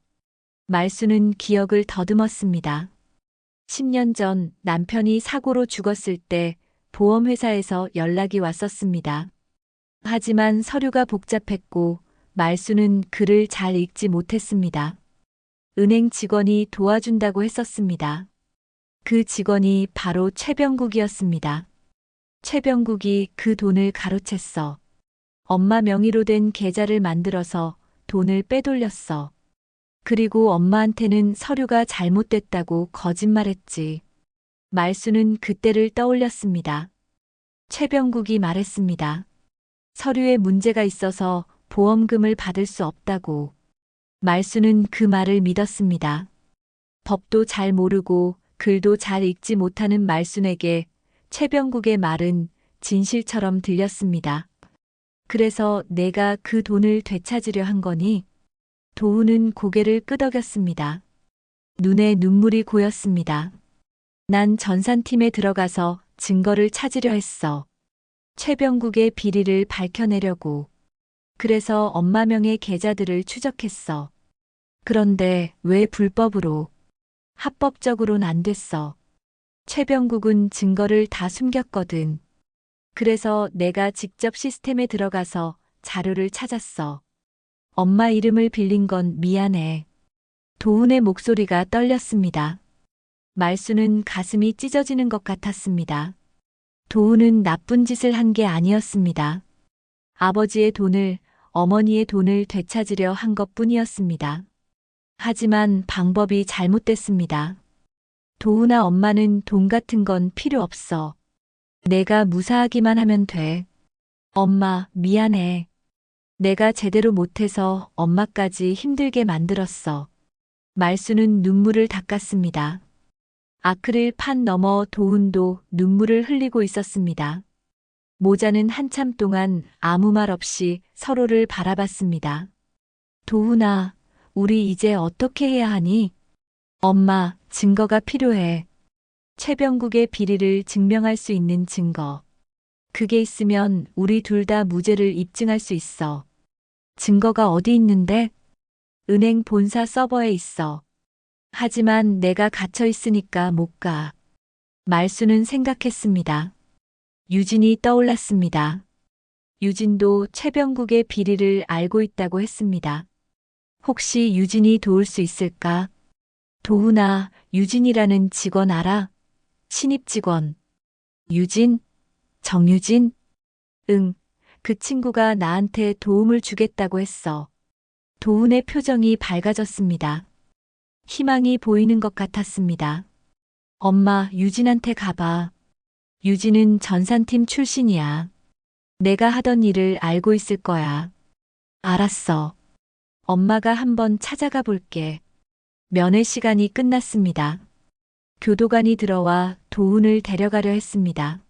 말수는 기억을 더듬었습니다. 10년 전 남편이 사고로 죽었을 때 보험회사에서 연락이 왔었습니다. 하지만 서류가 복잡했고 말수는 글을 잘 읽지 못했습니다. 은행 직원이 도와준다고 했었습니다. 그 직원이 바로 최병국이었습니다. 최병국이 그 돈을 가로챘어. 엄마 명의로 된 계좌를 만들어서 돈을 빼돌렸어. 그리고 엄마한테는 서류가 잘못됐다고 거짓말했지. 말수는 그때를 떠올렸습니다. 최병국이 말했습니다. 서류에 문제가 있어서 보험금을 받을 수 없다고. 말수는 그 말을 믿었습니다. 법도 잘 모르고 글도 잘 읽지 못하는 말순에게 최병국의 말은 진실처럼 들렸습니다. 그래서 내가 그 돈을 되찾으려 한 거니? 도우는 고개를 끄덕였습니다. 눈에 눈물이 고였습니다. 난 전산팀에 들어가서 증거를 찾으려 했어. 최병국의 비리를 밝혀내려고. 그래서 엄마 명의 계좌들을 추적했어. 그런데 왜 불법으로? 합법적으론 안 됐어. 최병국은 증거를 다 숨겼거든. 그래서 내가 직접 시스템에 들어가서 자료를 찾았어. 엄마 이름을 빌린 건 미안해. 도훈의 목소리가 떨렸습니다. 말수는 가슴이 찢어지는 것 같았습니다. 도훈은 나쁜 짓을 한 게 아니었습니다. 아버지의 돈을, 어머니의 돈을 되찾으려 한 것뿐이었습니다. 하지만 방법이 잘못됐습니다. 도훈아, 엄마는 돈 같은 건 필요 없어. 내가 무사하기만 하면 돼. 엄마, 미안해. 내가 제대로 못해서 엄마까지 힘들게 만들었어. 말수는 눈물을 닦았습니다. 아크릴 판 너머 도훈도 눈물을 흘리고 있었습니다. 모자는 한참 동안 아무 말 없이 서로를 바라봤습니다. 도훈아, 우리 이제 어떻게 해야 하니? 엄마, 증거가 필요해. 최병국의 비리를 증명할 수 있는 증거. 그게 있으면 우리 둘 다 무죄를 입증할 수 있어. 증거가 어디 있는데? 은행 본사 서버에 있어. 하지만 내가 갇혀 있으니까 못 가. 말수는 생각했습니다. 유진이 떠올랐습니다. 유진도 최병국의 비리를 알고 있다고 했습니다. 혹시 유진이 도울 수 있을까? 도훈아, 유진이라는 직원 알아? 신입 직원. 유진? 정유진? 응, 그 친구가 나한테 도움을 주겠다고 했어. 도훈의 표정이 밝아졌습니다. 희망이 보이는 것 같았습니다. 엄마, 유진한테 가봐. 유진은 전산팀 출신이야. 내가 하던 일을 알고 있을 거야. 알았어. 엄마가 한번 찾아가 볼게. 면회 시간이 끝났습니다. 교도관이 들어와 도훈을 데려가려 했습니다.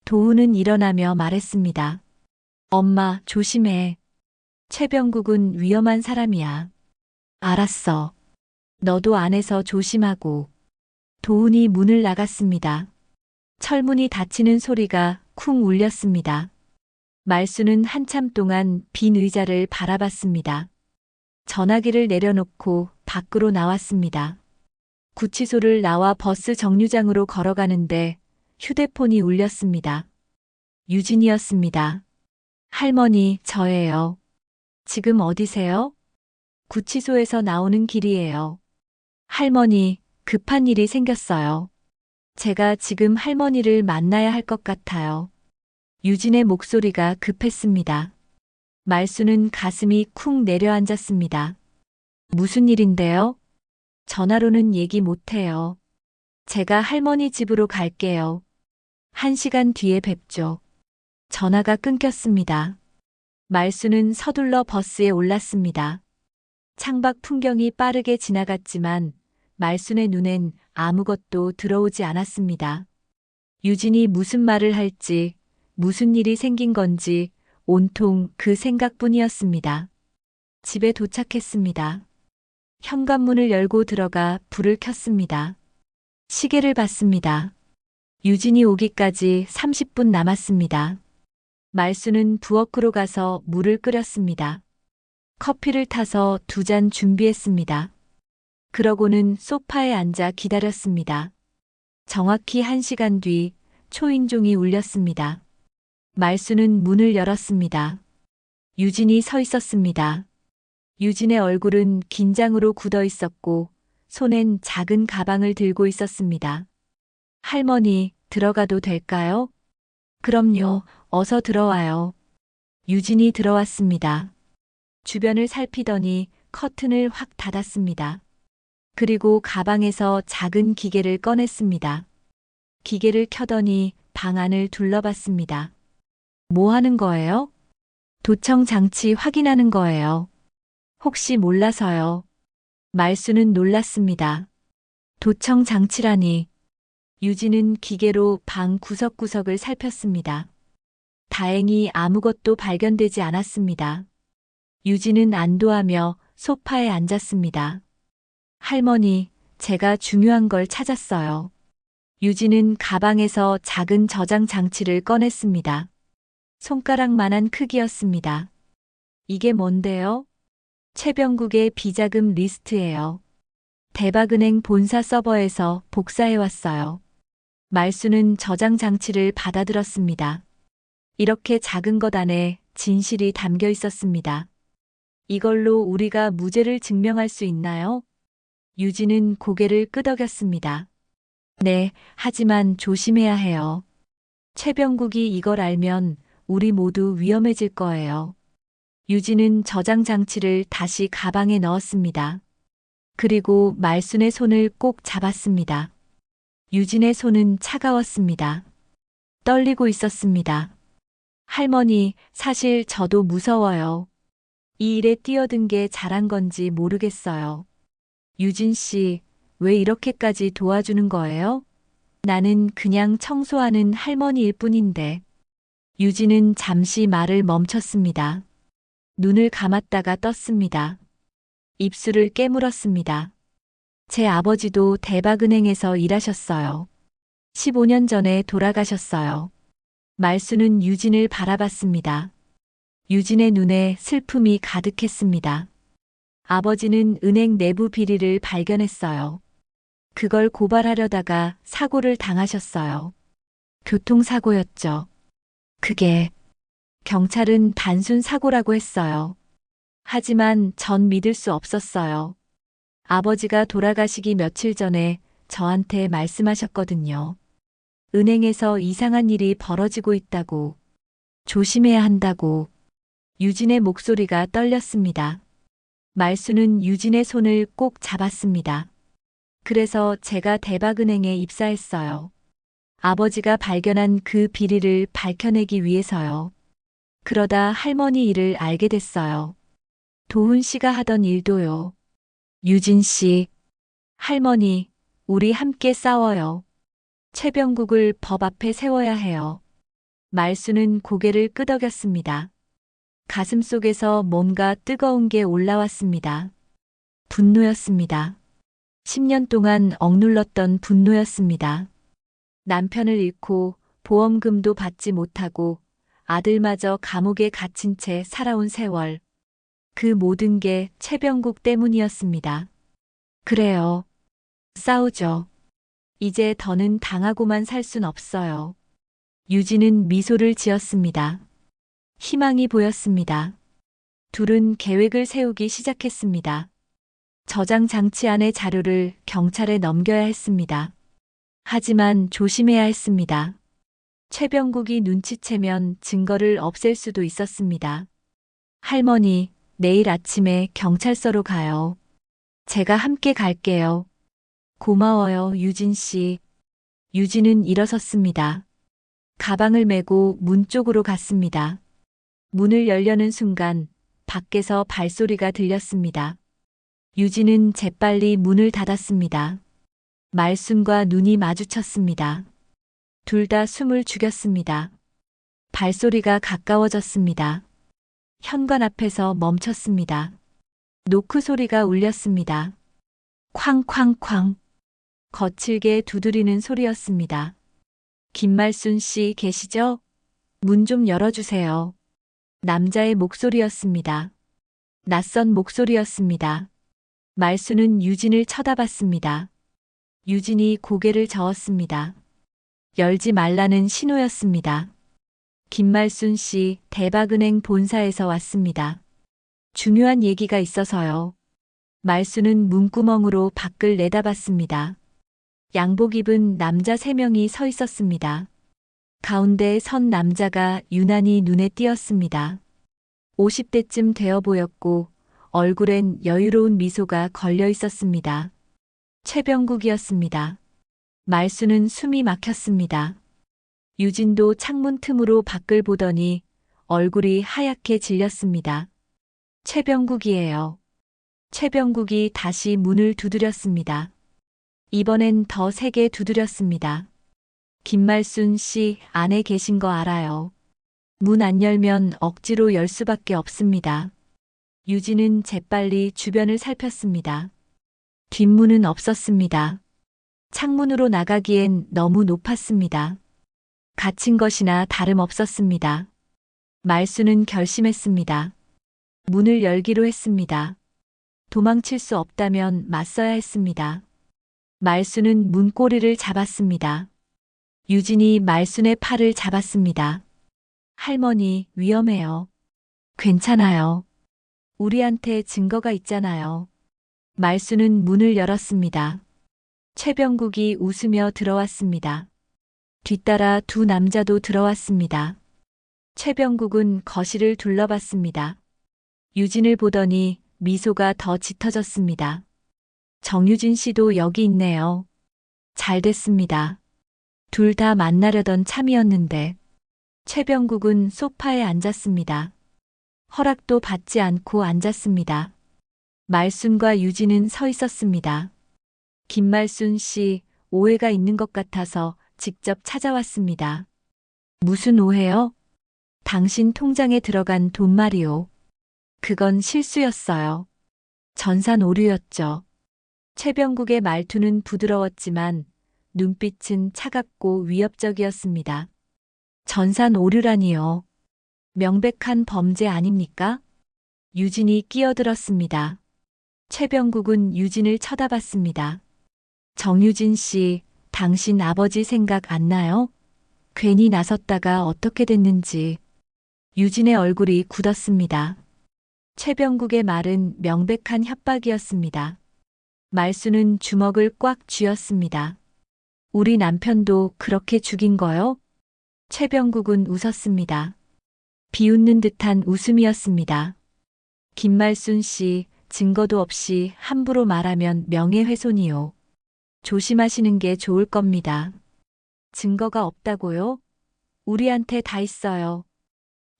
도훈은 일어나며 말했습니다. 엄마, 조심해. 최병국은 위험한 사람이야. 알았어. 너도 안에서 조심하고. 도훈이 문을 나갔습니다. 철문이 닫히는 소리가 쿵 울렸습니다. 말수는 한참 동안 빈 의자를 바라봤습니다. 전화기를 내려놓고 밖으로 나왔습니다. 구치소를 나와 버스 정류장으로 걸어가는데 휴대폰이 울렸습니다. 유진이었습니다. 할머니, 저예요. 지금 어디세요? 구치소에서 나오는 길이에요. 할머니, 급한 일이 생겼어요. 제가 지금 할머니를 만나야 할 것 같아요. 유진의 목소리가 급했습니다. 말수는 가슴이 쿵 내려앉았습니다. 무슨 일인데요? 전화로는 얘기 못해요. 제가 할머니 집으로 갈게요. 1시간 뒤에 뵙죠. 전화가 끊겼습니다. 말수는 서둘러 버스에 올랐습니다. 창밖 풍경이 빠르게 지나갔지만 말순의 눈엔 아무것도 들어오지 않았습니다. 유진이 무슨 말을 할지, 무슨 일이 생긴 건지 온통 그 생각뿐이었습니다. 집에 도착했습니다. 현관문을 열고 들어가 불을 켰습니다. 시계를 봤습니다. 유진이 오기까지 30분 남았습니다. 말수는 부엌으로 가서 물을 끓였습니다. 커피를 타서 2잔 준비했습니다. 그러고는 소파에 앉아 기다렸습니다. 정확히 1시간 뒤 초인종이 울렸습니다. 말수는 문을 열었습니다. 유진이 서 있었습니다. 유진의 얼굴은 긴장으로 굳어 있었고 손엔 작은 가방을 들고 있었습니다. 할머니, 들어가도 될까요? 그럼요, 어서 들어와요. 유진이 들어왔습니다. 주변을 살피더니 커튼을 확 닫았습니다. 그리고 가방에서 작은 기계를 꺼냈습니다. 기계를 켜더니 방 안을 둘러봤습니다. 뭐 하는 거예요? 도청 장치 확인하는 거예요. 혹시 몰라서요. 말수는 놀랐습니다. 도청 장치라니. 유진은 기계로 방 구석구석을 살폈습니다. 다행히 아무것도 발견되지 않았습니다. 유진은 안도하며 소파에 앉았습니다. 할머니, 제가 중요한 걸 찾았어요. 유진은 가방에서 작은 저장 장치를 꺼냈습니다. 손가락만한 크기였습니다. 이게 뭔데요? 최병국의 비자금 리스트예요. 대박은행 본사 서버에서 복사해왔어요. 말수는 저장 장치를 받아들었습니다. 이렇게 작은 것 안에 진실이 담겨 있었습니다. 이걸로 우리가 무죄를 증명할 수 있나요? 유진은 고개를 끄덕였습니다. 네, 하지만 조심해야 해요. 최병국이 이걸 알면 우리 모두 위험해질 거예요. 유진은 저장 장치를 다시 가방에 넣었습니다. 그리고 말순의 손을 꼭 잡았습니다. 유진의 손은 차가웠습니다. 떨리고 있었습니다. 할머니, 사실 저도 무서워요. 이 일에 뛰어든 게 잘한 건지 모르겠어요. 유진 씨, 왜 이렇게까지 도와주는 거예요? 나는 그냥 청소하는 할머니일 뿐인데. 유진은 잠시 말을 멈췄습니다. 눈을 감았다가 떴습니다. 입술을 깨물었습니다. 제 아버지도 대박은행에서 일하셨어요. 15년 전에 돌아가셨어요. 말수는 유진을 바라봤습니다. 유진의 눈에 슬픔이 가득했습니다. 아버지는 은행 내부 비리를 발견했어요. 그걸 고발하려다가 사고를 당하셨어요. 교통사고였죠. 그게 경찰은 단순 사고라고 했어요. 하지만 전 믿을 수 없었어요. 아버지가 돌아가시기 며칠 전에 저한테 말씀하셨거든요. 은행에서 이상한 일이 벌어지고 있다고. 조심해야 한다고. 유진의 목소리가 떨렸습니다. 말수는 유진의 손을 꼭 잡았습니다. 그래서 제가 대박은행에 입사했어요. 아버지가 발견한 그 비리를 밝혀내기 위해서요. 그러다 할머니 일을 알게 됐어요. 도훈 씨가 하던 일도요. 유진 씨, 할머니, 우리 함께 싸워요. 최병국을 법 앞에 세워야 해요. 말수는 고개를 끄덕였습니다. 가슴 속에서 뭔가 뜨거운 게 올라왔습니다. 분노였습니다. 10년 동안 억눌렀던 분노였습니다. 남편을 잃고 보험금도 받지 못하고 아들마저 감옥에 갇힌 채 살아온 세월. 그 모든 게 최병국 때문이었습니다. 그래요. 싸우죠. 이제 더는 당하고만 살 순 없어요. 유진은 미소를 지었습니다. 희망이 보였습니다. 둘은 계획을 세우기 시작했습니다. 저장 장치 안의 자료를 경찰에 넘겨야 했습니다. 하지만 조심해야 했습니다. 최병국이 눈치채면 증거를 없앨 수도 있었습니다. 할머니, 내일 아침에 경찰서로 가요. 제가 함께 갈게요. 고마워요, 유진 씨. 유진은 일어섰습니다. 가방을 메고 문 쪽으로 갔습니다. 문을 열려는 순간 밖에서 발소리가 들렸습니다. 유진은 재빨리 문을 닫았습니다. 말순과 눈이 마주쳤습니다. 둘 다 숨을 죽였습니다. 발소리가 가까워졌습니다. 현관 앞에서 멈췄습니다. 노크 소리가 울렸습니다. 쾅쾅쾅. 거칠게 두드리는 소리였습니다. 김말순 씨 계시죠? 문 좀 열어주세요. 남자의 목소리였습니다. 낯선 목소리였습니다. 말순은 유진을 쳐다봤습니다. 유진이 고개를 저었습니다. 열지 말라는 신호였습니다. 김말순 씨, 대박은행 본사에서 왔습니다. 중요한 얘기가 있어서요. 말순은 문구멍으로 밖을 내다봤습니다. 양복 입은 남자 3명이 서 있었습니다. 가운데 선 남자가 유난히 눈에 띄었습니다. 50대쯤 되어 보였고 얼굴엔 여유로운 미소가 걸려 있었습니다. 최병국이었습니다. 말수는 숨이 막혔습니다. 유진도 창문 틈으로 밖을 보더니 얼굴이 하얗게 질렸습니다. 최병국이에요. 최병국이 다시 문을 두드렸습니다. 이번엔 더 세게 두드렸습니다. 김말순 씨 안에 계신 거 알아요. 문 안 열면 억지로 열 수밖에 없습니다. 유진은 재빨리 주변을 살폈습니다. 뒷문은 없었습니다. 창문으로 나가기엔 너무 높았습니다. 갇힌 것이나 다름없었습니다. 말수는 결심했습니다. 문을 열기로 했습니다. 도망칠 수 없다면 맞서야 했습니다. 말수는 문고리를 잡았습니다. 유진이 말순의 팔을 잡았습니다. 할머니, 위험해요. 괜찮아요. 우리한테 증거가 있잖아요. 말수는 문을 열었습니다. 최병국이 웃으며 들어왔습니다. 뒤따라 두 남자도 들어왔습니다. 최병국은 거실을 둘러봤습니다. 유진을 보더니 미소가 더 짙어졌습니다. 정유진 씨도 여기 있네요. 잘 됐습니다. 둘 다 만나려던 참이었는데. 최병국은 소파에 앉았습니다. 허락도 받지 않고 앉았습니다. 말순과 유진은 서 있었습니다. 김말순 씨, 오해가 있는 것 같아서 직접 찾아왔습니다. 무슨 오해요? 당신 통장에 들어간 돈 말이요. 그건 실수였어요. 전산 오류였죠. 최병국의 말투는 부드러웠지만 눈빛은 차갑고 위협적이었습니다. 전산 오류라니요. 명백한 범죄 아닙니까? 유진이 끼어들었습니다. 최병국은 유진을 쳐다봤습니다. 정유진 씨, 당신 아버지 생각 안 나요? 괜히 나섰다가 어떻게 됐는지. 유진의 얼굴이 굳었습니다. 최병국의 말은 명백한 협박이었습니다. 말수는 주먹을 꽉 쥐었습니다. 우리 남편도 그렇게 죽인 거요? 최병국은 웃었습니다. 비웃는 듯한 웃음이었습니다. 김말순 씨, 증거도 없이 함부로 말하면 명예훼손이요. 조심하시는 게 좋을 겁니다. 증거가 없다고요? 우리한테 다 있어요.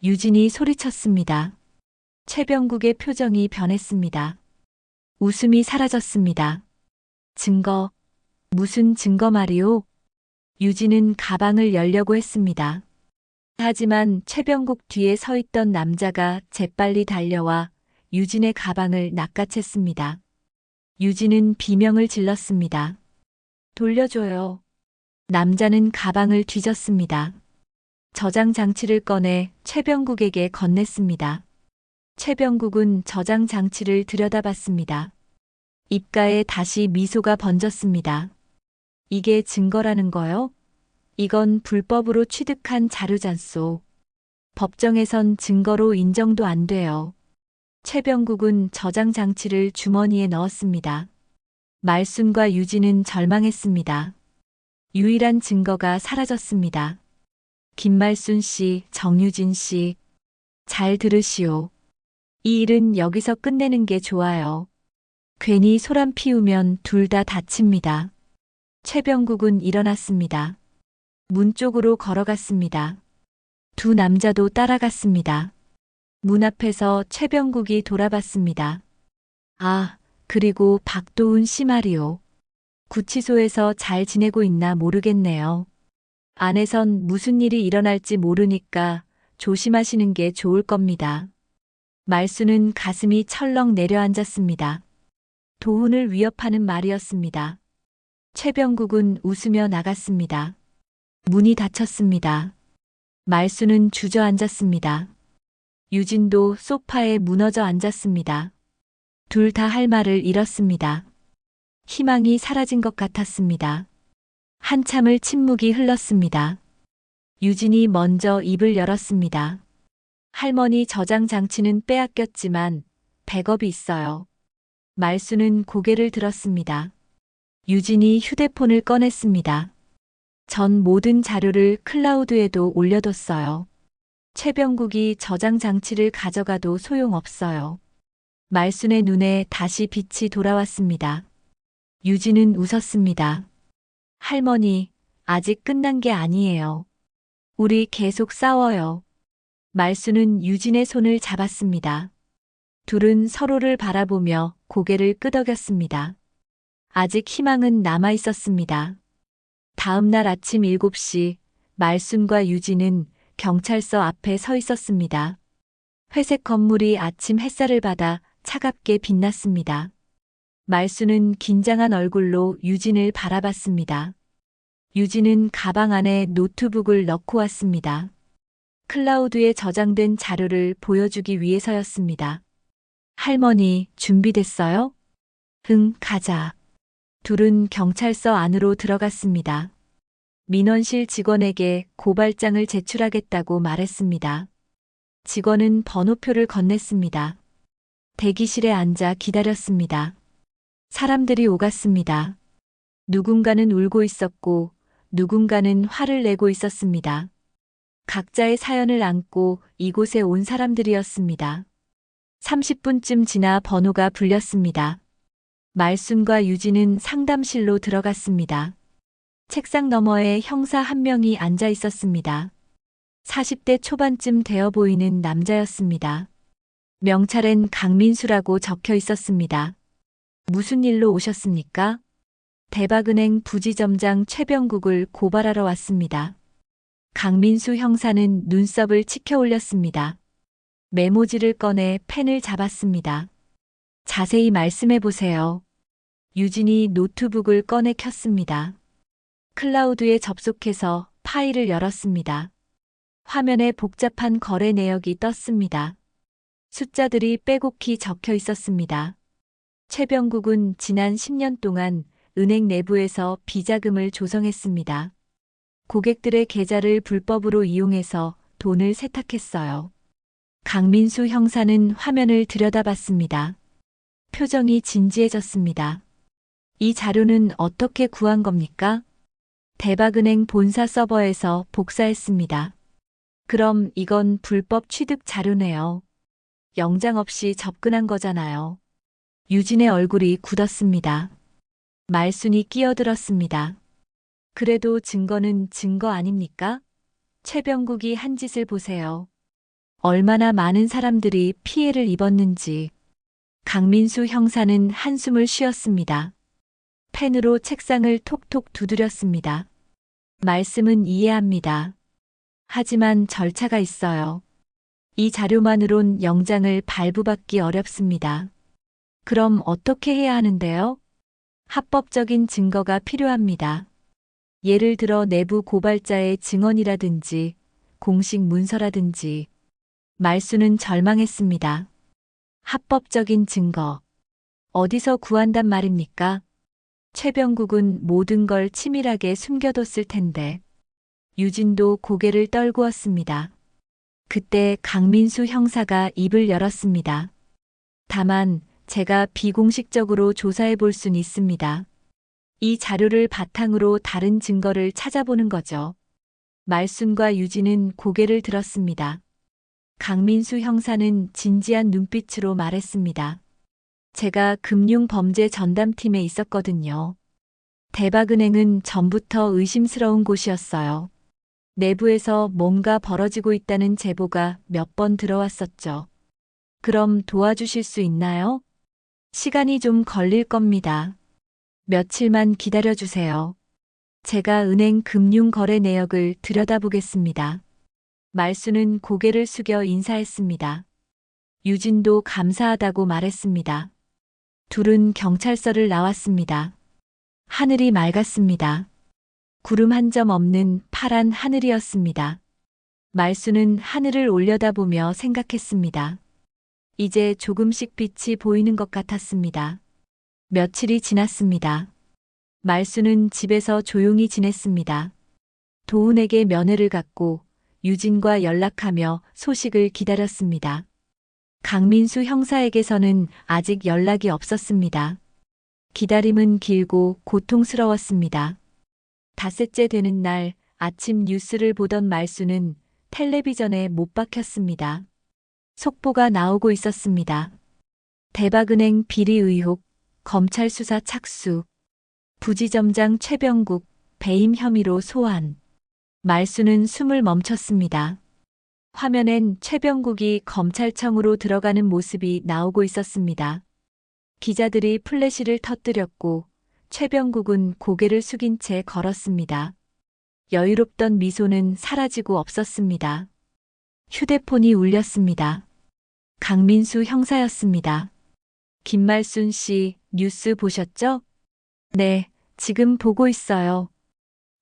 유진이 소리쳤습니다. 최병국의 표정이 변했습니다. 웃음이 사라졌습니다. 증거, 무슨 증거 말이오? 유진은 가방을 열려고 했습니다. 하지만 최병국 뒤에 서 있던 남자가 재빨리 달려와 유진의 가방을 낚아챘습니다. 유진은 비명을 질렀습니다. 돌려줘요. 남자는 가방을 뒤졌습니다. 저장 장치를 꺼내 최병국에게 건넸습니다. 최병국은 저장 장치를 들여다봤습니다. 입가에 다시 미소가 번졌습니다. 이게 증거라는 거요? 이건 불법으로 취득한 자료잖소. 법정에선 증거로 인정도 안 돼요. 최병국은 저장 장치를 주머니에 넣었습니다. 말순과 유진은 절망했습니다. 유일한 증거가 사라졌습니다. 김말순 씨, 정유진 씨, 잘 들으시오. 이 일은 여기서 끝내는 게 좋아요. 괜히 소란 피우면 둘 다 다칩니다. 최병국은 일어났습니다. 문 쪽으로 걸어갔습니다. 두 남자도 따라갔습니다. 문 앞에서 최병국이 돌아봤습니다. 아, 그리고 박도훈 씨 말이요. 구치소에서 잘 지내고 있나 모르겠네요. 안에선 무슨 일이 일어날지 모르니까 조심하시는 게 좋을 겁니다. 말수는 가슴이 철렁 내려앉았습니다. 도훈을 위협하는 말이었습니다. 최병국은 웃으며 나갔습니다. 문이 닫혔습니다. 말수는 주저앉았습니다. 유진도 소파에 무너져 앉았습니다. 둘 다 할 말을 잃었습니다. 희망이 사라진 것 같았습니다. 한참을 침묵이 흘렀습니다. 유진이 먼저 입을 열었습니다. 할머니 저장 장치는 빼앗겼지만 백업이 있어요. 말수는 고개를 들었습니다. 유진이 휴대폰을 꺼냈습니다. 전 모든 자료를 클라우드에도 올려뒀어요. 최병국이 저장 장치를 가져가도 소용없어요. 말순의 눈에 다시 빛이 돌아왔습니다. 유진은 웃었습니다. 할머니, 아직 끝난 게 아니에요. 우리 계속 싸워요. 말순은 유진의 손을 잡았습니다. 둘은 서로를 바라보며 고개를 끄덕였습니다. 아직 희망은 남아 있었습니다. 다음 날 아침 7시, 말순과 유진은 경찰서 앞에 서 있었습니다. 회색 건물이 아침 햇살을 받아 차갑게 빛났습니다. 말순은 긴장한 얼굴로 유진을 바라봤습니다. 유진은 가방 안에 노트북을 넣고 왔습니다. 클라우드에 저장된 자료를 보여주기 위해서였습니다. 할머니, 준비됐어요? 응, 가자. 둘은 경찰서 안으로 들어갔습니다. 민원실 직원에게 고발장을 제출하겠다고 말했습니다. 직원은 번호표를 건넸습니다. 대기실에 앉아 기다렸습니다. 사람들이 오갔습니다. 누군가는 울고 있었고 누군가는 화를 내고 있었습니다. 각자의 사연을 안고 이곳에 온 사람들이었습니다. 30분쯤 지나 번호가 불렸습니다. 말순과 유진은 상담실로 들어갔습니다. 책상 너머에 형사 한 명이 앉아 있었습니다. 40대 초반쯤 되어 보이는 남자였습니다. 명찰엔 강민수라고 적혀 있었습니다. 무슨 일로 오셨습니까? 대박은행 부지점장 최병국을 고발하러 왔습니다. 강민수 형사는 눈썹을 치켜 올렸습니다. 메모지를 꺼내 펜을 잡았습니다. 자세히 말씀해 보세요. 유진이 노트북을 꺼내 켰습니다. 클라우드에 접속해서 파일을 열었습니다. 화면에 복잡한 거래 내역이 떴습니다. 숫자들이 빼곡히 적혀 있었습니다. 최병국은 지난 10년 동안 은행 내부에서 비자금을 조성했습니다. 고객들의 계좌를 불법으로 이용해서 돈을 세탁했어요. 강민수 형사는 화면을 들여다봤습니다. 표정이 진지해졌습니다. 이 자료는 어떻게 구한 겁니까? 대박은행 본사 서버에서 복사했습니다. 그럼 이건 불법 취득 자료네요. 영장 없이 접근한 거잖아요. 유진의 얼굴이 굳었습니다. 말순이 끼어들었습니다. 그래도 증거는 증거 아닙니까? 최병국이 한 짓을 보세요. 얼마나 많은 사람들이 피해를 입었는지. 강민수 형사는 한숨을 쉬었습니다. 펜으로 책상을 톡톡 두드렸습니다. 말씀은 이해합니다. 하지만 절차가 있어요. 이 자료만으론 영장을 발부받기 어렵습니다. 그럼 어떻게 해야 하는데요? 합법적인 증거가 필요합니다. 예를 들어 내부 고발자의 증언이라든지 공식 문서라든지. 말순은 절망했습니다. 합법적인 증거. 어디서 구한단 말입니까? 최병국은 모든 걸 치밀하게 숨겨뒀을 텐데. 유진도 고개를 떨구었습니다. 그때 강민수 형사가 입을 열었습니다. 다만 제가 비공식적으로 조사해 볼 순 있습니다. 이 자료를 바탕으로 다른 증거를 찾아보는 거죠. 말순과 유진은 고개를 들었습니다. 강민수 형사는 진지한 눈빛으로 말했습니다. 제가 금융범죄 전담팀에 있었거든요. 대박은행은 전부터 의심스러운 곳이었어요. 내부에서 뭔가 벌어지고 있다는 제보가 몇 번 들어왔었죠. 그럼 도와주실 수 있나요? 시간이 좀 걸릴 겁니다. 며칠만 기다려주세요. 제가 은행 금융거래 내역을 들여다보겠습니다. 말순은 고개를 숙여 인사했습니다. 유진도 감사하다고 말했습니다. 둘은 경찰서를 나왔습니다. 하늘이 맑았습니다. 구름 한 점 없는 파란 하늘이었습니다. 말순은 하늘을 올려다보며 생각했습니다. 이제 조금씩 빛이 보이는 것 같았습니다. 며칠이 지났습니다. 말순은 집에서 조용히 지냈습니다. 도훈에게 면회를 갔고 유진과 연락하며 소식을 기다렸습니다. 강민수 형사에게서는 아직 연락이 없었습니다. 기다림은 길고 고통스러웠습니다. 닷새째 되는 날 아침 뉴스를 보던 말순은 텔레비전에 못 박혔습니다. 속보가 나오고 있었습니다. 대박은행 비리 의혹, 검찰 수사 착수, 부지점장 최병국 배임 혐의로 소환. 말수는 숨을 멈췄습니다. 화면엔 최병국이 검찰청으로 들어가는 모습이 나오고 있었습니다. 기자들이 플래시를 터뜨렸고 최병국은 고개를 숙인 채 걸었습니다. 여유롭던 미소는 사라지고 없었습니다. 휴대폰이 울렸습니다. 강민수 형사였습니다. 김말순 씨, 뉴스 보셨죠? 네, 지금 보고 있어요.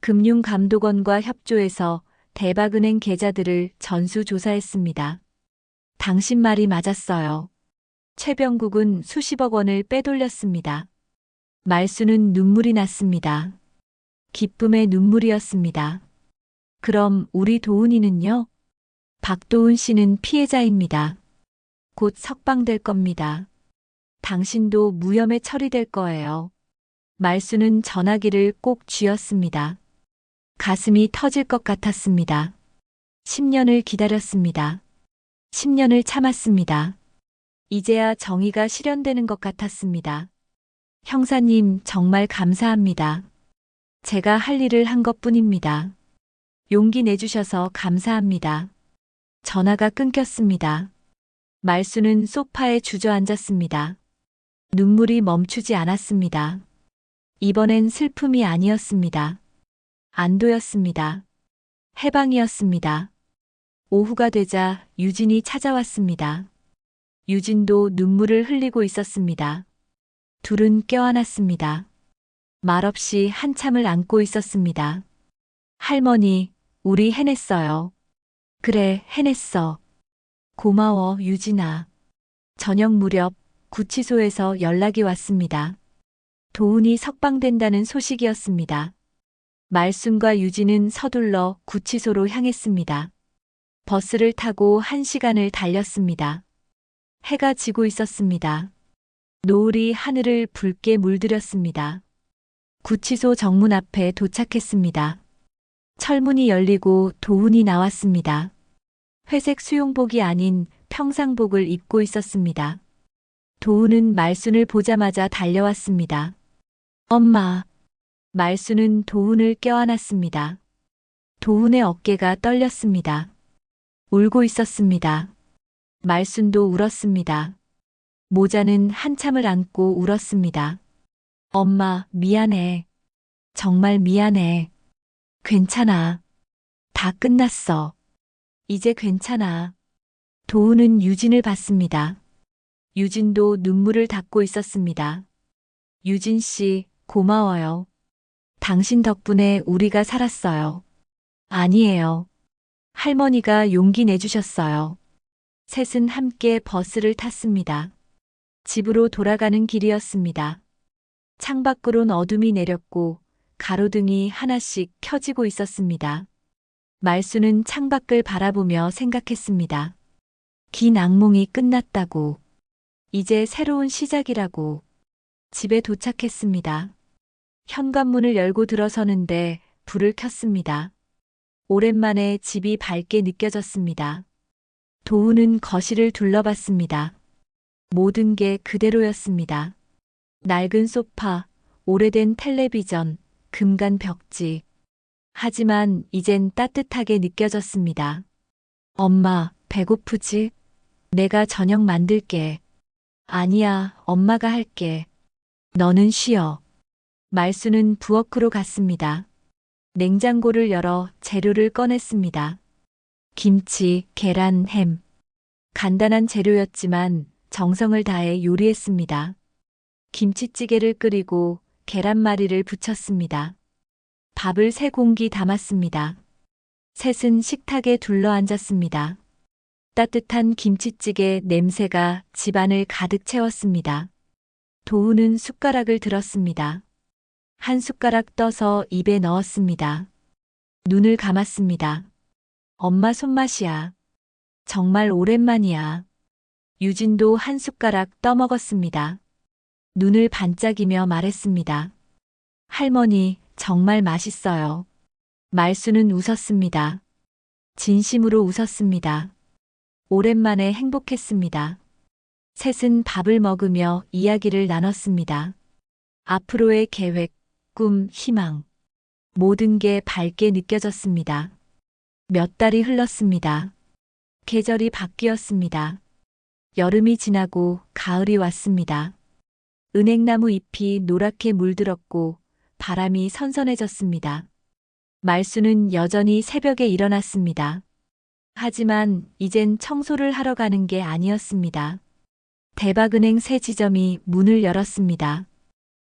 금융감독원과 협조해서 대박은행 계좌들을 전수조사했습니다. 당신 말이 맞았어요. 최병국은 수십억 원을 빼돌렸습니다. 말수는 눈물이 났습니다. 기쁨의 눈물이었습니다. 그럼 우리 도훈이는요? 박도훈 씨는 피해자입니다. 곧 석방될 겁니다. 당신도 무혐의 처리될 거예요. 말수는 전화기를 꼭 쥐었습니다. 가슴이 터질 것 같았습니다. 10년을 기다렸습니다. 10년을 참았습니다. 이제야 정의가 실현되는 것 같았습니다. 형사님, 정말 감사합니다. 제가 할 일을 한 것뿐입니다. 용기 내주셔서 감사합니다. 전화가 끊겼습니다. 말수는 소파에 주저앉았습니다. 눈물이 멈추지 않았습니다. 이번엔 슬픔이 아니었습니다. 안도였습니다. 해방이었습니다. 오후가 되자 유진이 찾아왔습니다. 유진도 눈물을 흘리고 있었습니다. 둘은 껴안았습니다. 말없이 한참을 안고 있었습니다. 할머니, 우리 해냈어요. 그래, 해냈어. 고마워, 유진아. 저녁 무렵 구치소에서 연락이 왔습니다. 도훈이 석방된다는 소식이었습니다. 말순과 유진은 서둘러 구치소로 향했습니다. 버스를 타고 1시간을 달렸습니다. 해가 지고 있었습니다. 노을이 하늘을 붉게 물들였습니다. 구치소 정문 앞에 도착했습니다. 철문이 열리고 도훈이 나왔습니다. 회색 수용복이 아닌 평상복을 입고 있었습니다. 도훈은 말순을 보자마자 달려왔습니다. 엄마. 말순은 도훈을 껴안았습니다. 도훈의 어깨가 떨렸습니다. 울고 있었습니다. 말순도 울었습니다. 모자는 한참을 안고 울었습니다. 엄마, 미안해. 정말 미안해. 괜찮아. 다 끝났어. 이제 괜찮아. 도훈은 유진을 봤습니다. 유진도 눈물을 닦고 있었습니다. 유진 씨, 고마워요. 당신 덕분에 우리가 살았어요. 아니에요. 할머니가 용기 내주셨어요. 셋은 함께 버스를 탔습니다. 집으로 돌아가는 길이었습니다. 창밖으론 어둠이 내렸고 가로등이 하나씩 켜지고 있었습니다. 말수는 창밖을 바라보며 생각했습니다. 긴 악몽이 끝났다고. 이제 새로운 시작이라고. 집에 도착했습니다. 현관문을 열고 들어서는데 불을 켰습니다. 오랜만에 집이 밝게 느껴졌습니다. 도훈은 거실을 둘러봤습니다. 모든 게 그대로였습니다. 낡은 소파, 오래된 텔레비전, 금간 벽지. 하지만 이젠 따뜻하게 느껴졌습니다. 엄마, 배고프지? 내가 저녁 만들게. 아니야, 엄마가 할게. 너는 쉬어. 말수는 부엌으로 갔습니다. 냉장고를 열어 재료를 꺼냈습니다. 김치, 계란, 햄. 간단한 재료였지만 정성을 다해 요리했습니다. 김치찌개를 끓이고 계란말이를 부쳤습니다. 밥을 3공기 담았습니다. 셋은 식탁에 둘러앉았습니다. 따뜻한 김치찌개 냄새가 집안을 가득 채웠습니다. 도훈은 숟가락을 들었습니다. 한 숟가락 떠서 입에 넣었습니다. 눈을 감았습니다. 엄마 손맛이야. 정말 오랜만이야. 유진도 한 숟가락 떠먹었습니다. 눈을 반짝이며 말했습니다. 할머니, 정말 맛있어요. 말수는 웃었습니다. 진심으로 웃었습니다. 오랜만에 행복했습니다. 셋은 밥을 먹으며 이야기를 나눴습니다. 앞으로의 계획, 꿈, 희망. 모든 게 밝게 느껴졌습니다. 몇 달이 흘렀습니다. 계절이 바뀌었습니다. 여름이 지나고 가을이 왔습니다. 은행나무 잎이 노랗게 물들었고 바람이 선선해졌습니다. 말수는 여전히 새벽에 일어났습니다. 하지만 이젠 청소를 하러 가는 게 아니었습니다. 대박은행 새 지점이 문을 열었습니다.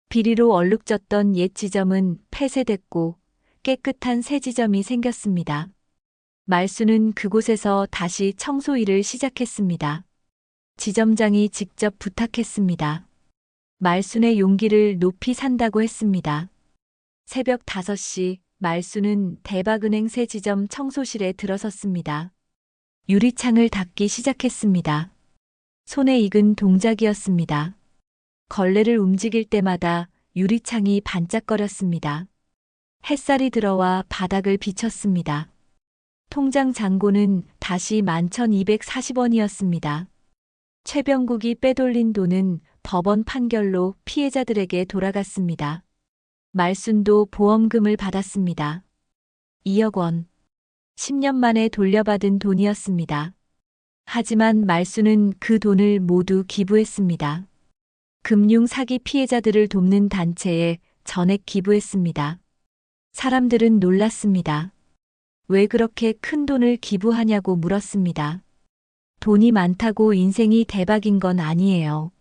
비리로 얼룩졌던 옛 지점은 폐쇄됐고 깨끗한 새 지점이 생겼습니다. 말수는 그곳에서 다시 청소 일을 시작했습니다. 지점장이 직접 부탁했습니다. 말순의 용기를 높이 산다고 했습니다. 새벽 5시 말수는 대박은행 새 지점 청소실에 들어섰습니다. 유리창을 닫기 시작했습니다. 손에 익은 동작이었습니다. 걸레를 움직일 때마다 유리창이 반짝거렸습니다. 햇살이 들어와 바닥을 비쳤습니다. 통장 잔고는 다시 11,240원이었습니다. 최병국이 빼돌린 돈은 법원 판결로 피해자들에게 돌아갔습니다. 말순도 보험금을 받았습니다. 2억 원. 10년 만에 돌려받은 돈이었습니다. 하지만 말순은 그 돈을 모두 기부했습니다. 금융 사기 피해자들을 돕는 단체에 전액 기부했습니다. 사람들은 놀랐습니다. 왜 그렇게 큰 돈을 기부하냐고 물었습니다. 돈이 많다고 인생이 대박인 건 아니에요.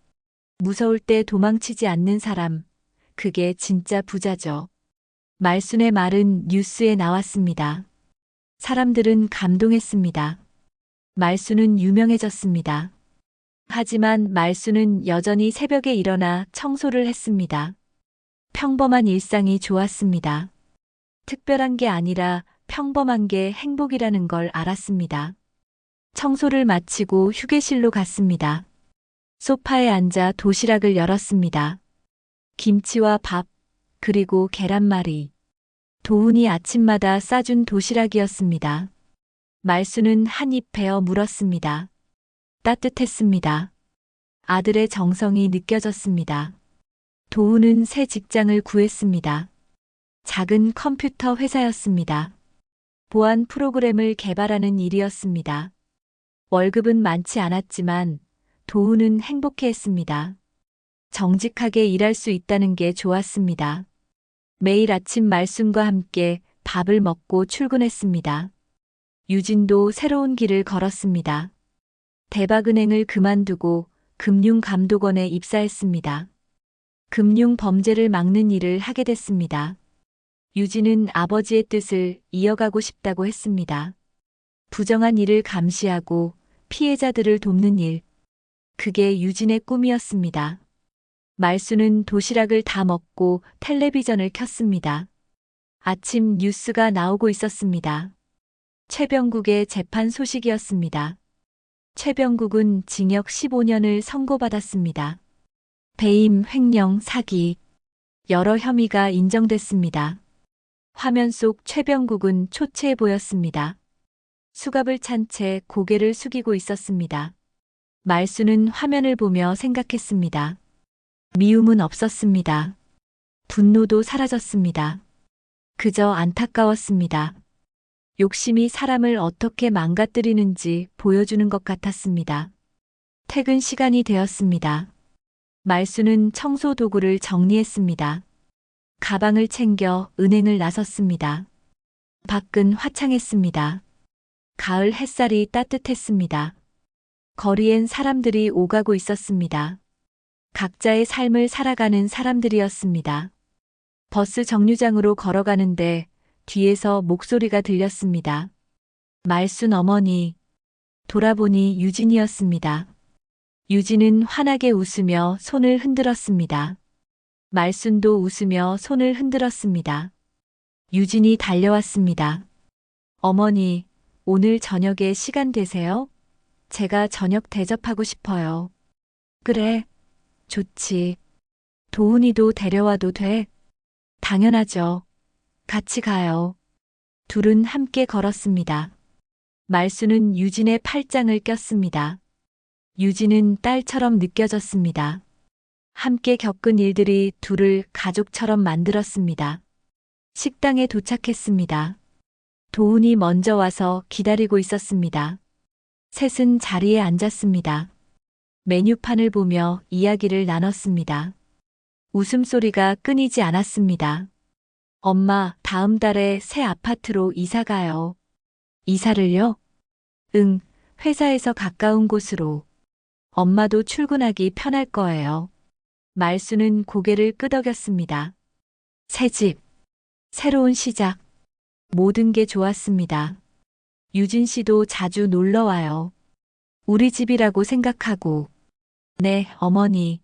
무서울 때 도망치지 않는 사람, 그게 진짜 부자죠. 말순의 말은 뉴스에 나왔습니다. 사람들은 감동했습니다. 말순은 유명해졌습니다. 하지만 말순은 여전히 새벽에 일어나 청소를 했습니다. 평범한 일상이 좋았습니다. 특별한 게 아니라 평범한 게 행복이라는 걸 알았습니다. 청소를 마치고 휴게실로 갔습니다. 소파에 앉아 도시락을 열었습니다. 김치와 밥, 그리고 계란말이. 도훈이 아침마다 싸준 도시락이었습니다. 말수는 한 입 베어 물었습니다. 따뜻했습니다. 아들의 정성이 느껴졌습니다. 도훈은 새 직장을 구했습니다. 작은 컴퓨터 회사였습니다. 보안 프로그램을 개발하는 일이었습니다. 월급은 많지 않았지만 도훈은 행복해했습니다. 정직하게 일할 수 있다는 게 좋았습니다. 매일 아침 말순과 함께 밥을 먹고 출근했습니다. 유진도 새로운 길을 걸었습니다. 대박은행을 그만두고 금융감독원에 입사했습니다. 금융 범죄를 막는 일을 하게 됐습니다. 유진은 아버지의 뜻을 이어가고 싶다고 했습니다. 부정한 일을 감시하고 피해자들을 돕는 일. 그게 유진의 꿈이었습니다. 말수는 도시락을 다 먹고 텔레비전을 켰습니다. 아침 뉴스가 나오고 있었습니다. 최병국의 재판 소식이었습니다. 최병국은 징역 15년을 선고받았습니다. 배임, 횡령, 사기. 여러 혐의가 인정됐습니다. 화면 속 최병국은 초췌해 보였습니다. 수갑을 찬 채 고개를 숙이고 있었습니다. 말수는 화면을 보며 생각했습니다. 미움은 없었습니다. 분노도 사라졌습니다. 그저 안타까웠습니다. 욕심이 사람을 어떻게 망가뜨리는지 보여주는 것 같았습니다. 퇴근 시간이 되었습니다. 말수는 청소 도구를 정리했습니다. 가방을 챙겨 은행을 나섰습니다. 밖은 화창했습니다. 가을 햇살이 따뜻했습니다. 거리엔 사람들이 오가고 있었습니다. 각자의 삶을 살아가는 사람들이었습니다. 버스 정류장으로 걸어가는데 뒤에서 목소리가 들렸습니다. 말순 어머니. 돌아보니 유진이었습니다. 유진은 환하게 웃으며 손을 흔들었습니다. 말순도 웃으며 손을 흔들었습니다. 유진이 달려왔습니다. 어머니, 오늘 저녁에 시간 되세요? 제가 저녁 대접하고 싶어요. 그래, 좋지. 도훈이도 데려와도 돼? 당연하죠. 같이 가요. 둘은 함께 걸었습니다. 말수는 유진의 팔짱을 꼈습니다. 유진은 딸처럼 느껴졌습니다. 함께 겪은 일들이 둘을 가족처럼 만들었습니다. 식당에 도착했습니다. 도훈이 먼저 와서 기다리고 있었습니다. 셋은 자리에 앉았습니다. 메뉴판을 보며 이야기를 나눴습니다. 웃음소리가 끊이지 않았습니다. 엄마, 다음 달에 새 아파트로 이사 가요. 이사를요? 응, 회사에서 가까운 곳으로. 엄마도 출근하기 편할 거예요. 말수는 고개를 끄덕였습니다. 새 집, 새로운 시작. 모든 게 좋았습니다. 유진 씨도 자주 놀러 와요. 우리 집이라고 생각하고. 네, 어머니.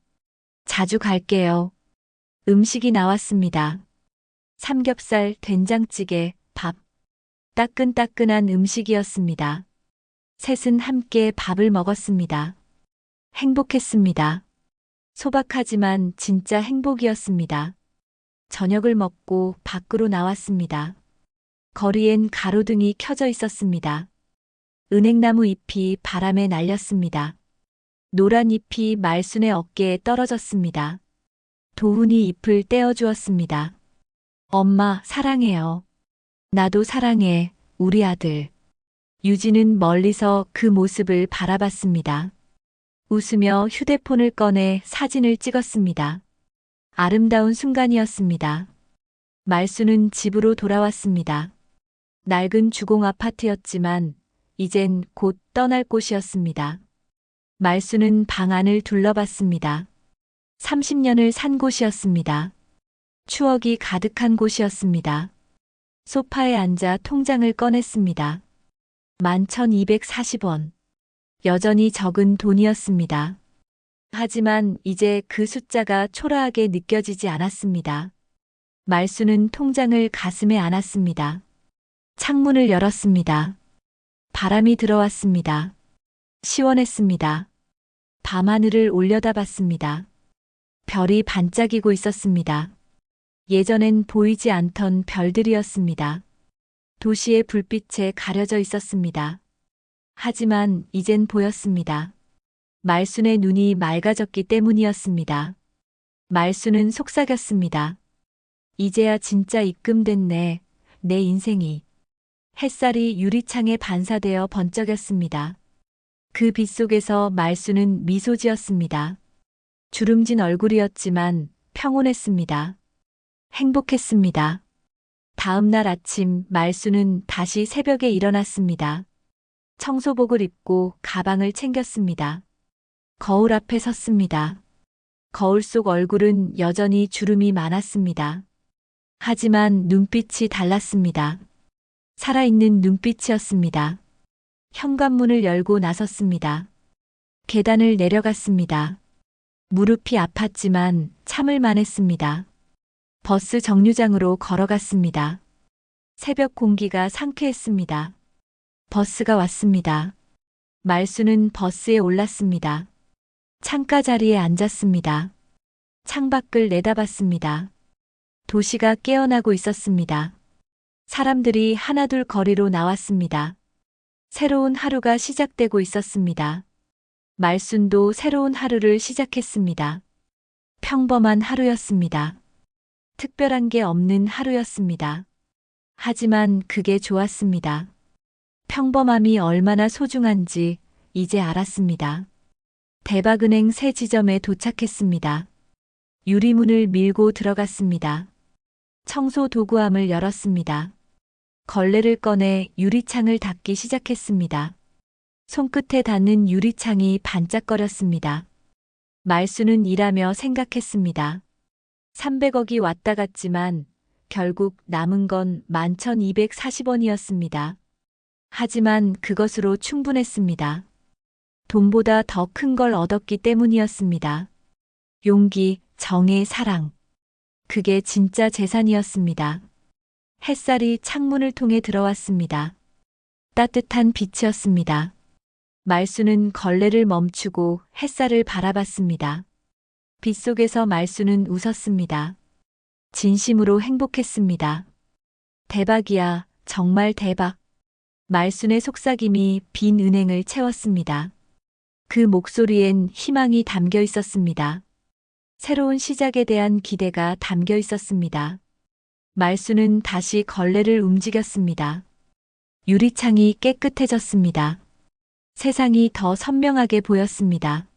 자주 갈게요. 음식이 나왔습니다. 삼겹살, 된장찌개, 밥. 따끈따끈한 음식이었습니다. 셋은 함께 밥을 먹었습니다. 행복했습니다. 소박하지만 진짜 행복이었습니다. 저녁을 먹고 밖으로 나왔습니다. 거리엔 가로등이 켜져 있었습니다. 은행나무 잎이 바람에 날렸습니다. 노란 잎이 말순의 어깨에 떨어졌습니다. 도훈이 잎을 떼어주었습니다. 엄마, 사랑해요. 나도 사랑해, 우리 아들. 유진은 멀리서 그 모습을 바라봤습니다. 웃으며 휴대폰을 꺼내 사진을 찍었습니다. 아름다운 순간이었습니다. 말수는 집으로 돌아왔습니다. 낡은 주공 아파트였지만 이젠 곧 떠날 곳이었습니다. 말수는 방 안을 둘러봤습니다. 30년을 산 곳이었습니다. 추억이 가득한 곳이었습니다. 소파에 앉아 통장을 꺼냈습니다. 11,240원. 여전히 적은 돈이었습니다. 하지만 이제 그 숫자가 초라하게 느껴지지 않았습니다. 말수는 통장을 가슴에 안았습니다. 창문을 열었습니다. 바람이 들어왔습니다. 시원했습니다. 밤하늘을 올려다봤습니다. 별이 반짝이고 있었습니다. 예전엔 보이지 않던 별들이었습니다. 도시의 불빛에 가려져 있었습니다. 하지만 이젠 보였습니다. 말순의 눈이 맑아졌기 때문이었습니다. 말순은 속삭였습니다. 이제야 진짜 입금됐네, 내 인생이. 햇살이 유리창에 반사되어 번쩍였습니다. 그 빛 속에서 말순은 미소 지었습니다. 주름진 얼굴이었지만 평온했습니다. 행복했습니다. 다음 날 아침 말순은 다시 새벽에 일어났습니다. 청소복을 입고 가방을 챙겼습니다. 거울 앞에 섰습니다. 거울 속 얼굴은 여전히 주름이 많았습니다. 하지만 눈빛이 달랐습니다. 살아있는 눈빛이었습니다. 현관문을 열고 나섰습니다. 계단을 내려갔습니다. 무릎이 아팠지만 참을만 했습니다. 버스 정류장으로 걸어갔습니다. 새벽 공기가 상쾌했습니다. 버스가 왔습니다. 말수는 버스에 올랐습니다. 창가 자리에 앉았습니다. 창밖을 내다봤습니다. 도시가 깨어나고 있었습니다. 사람들이 하나둘 거리로 나왔습니다. 새로운 하루가 시작되고 있었습니다. 말순도 새로운 하루를 시작했습니다. 평범한 하루였습니다. 특별한 게 없는 하루였습니다. 하지만 그게 좋았습니다. 평범함이 얼마나 소중한지 이제 알았습니다. 대박은행 새 지점에 도착했습니다. 유리문을 밀고 들어갔습니다. 청소 도구함을 열었습니다. 걸레를 꺼내 유리창을 닦기 시작했습니다. 손끝에 닿는 유리창이 반짝거렸습니다. 말수는 일하며 생각했습니다. 300억이 왔다 갔지만 결국 남은 건 11,240원이었습니다. 하지만 그것으로 충분했습니다. 돈보다 더 큰 걸 얻었기 때문이었습니다. 용기, 정의, 사랑. 그게 진짜 재산이었습니다. 햇살이 창문을 통해 들어왔습니다. 따뜻한 빛이었습니다. 말수는 걸레를 멈추고 햇살을 바라봤습니다. 빛 속에서 말수는 웃었습니다. 진심으로 행복했습니다. 대박이야, 정말 대박. 말순의 속삭임이 빈 은행을 채웠습니다. 그 목소리엔 희망이 담겨 있었습니다. 새로운 시작에 대한 기대가 담겨 있었습니다. 말수는 다시 걸레를 움직였습니다. 유리창이 깨끗해졌습니다. 세상이 더 선명하게 보였습니다.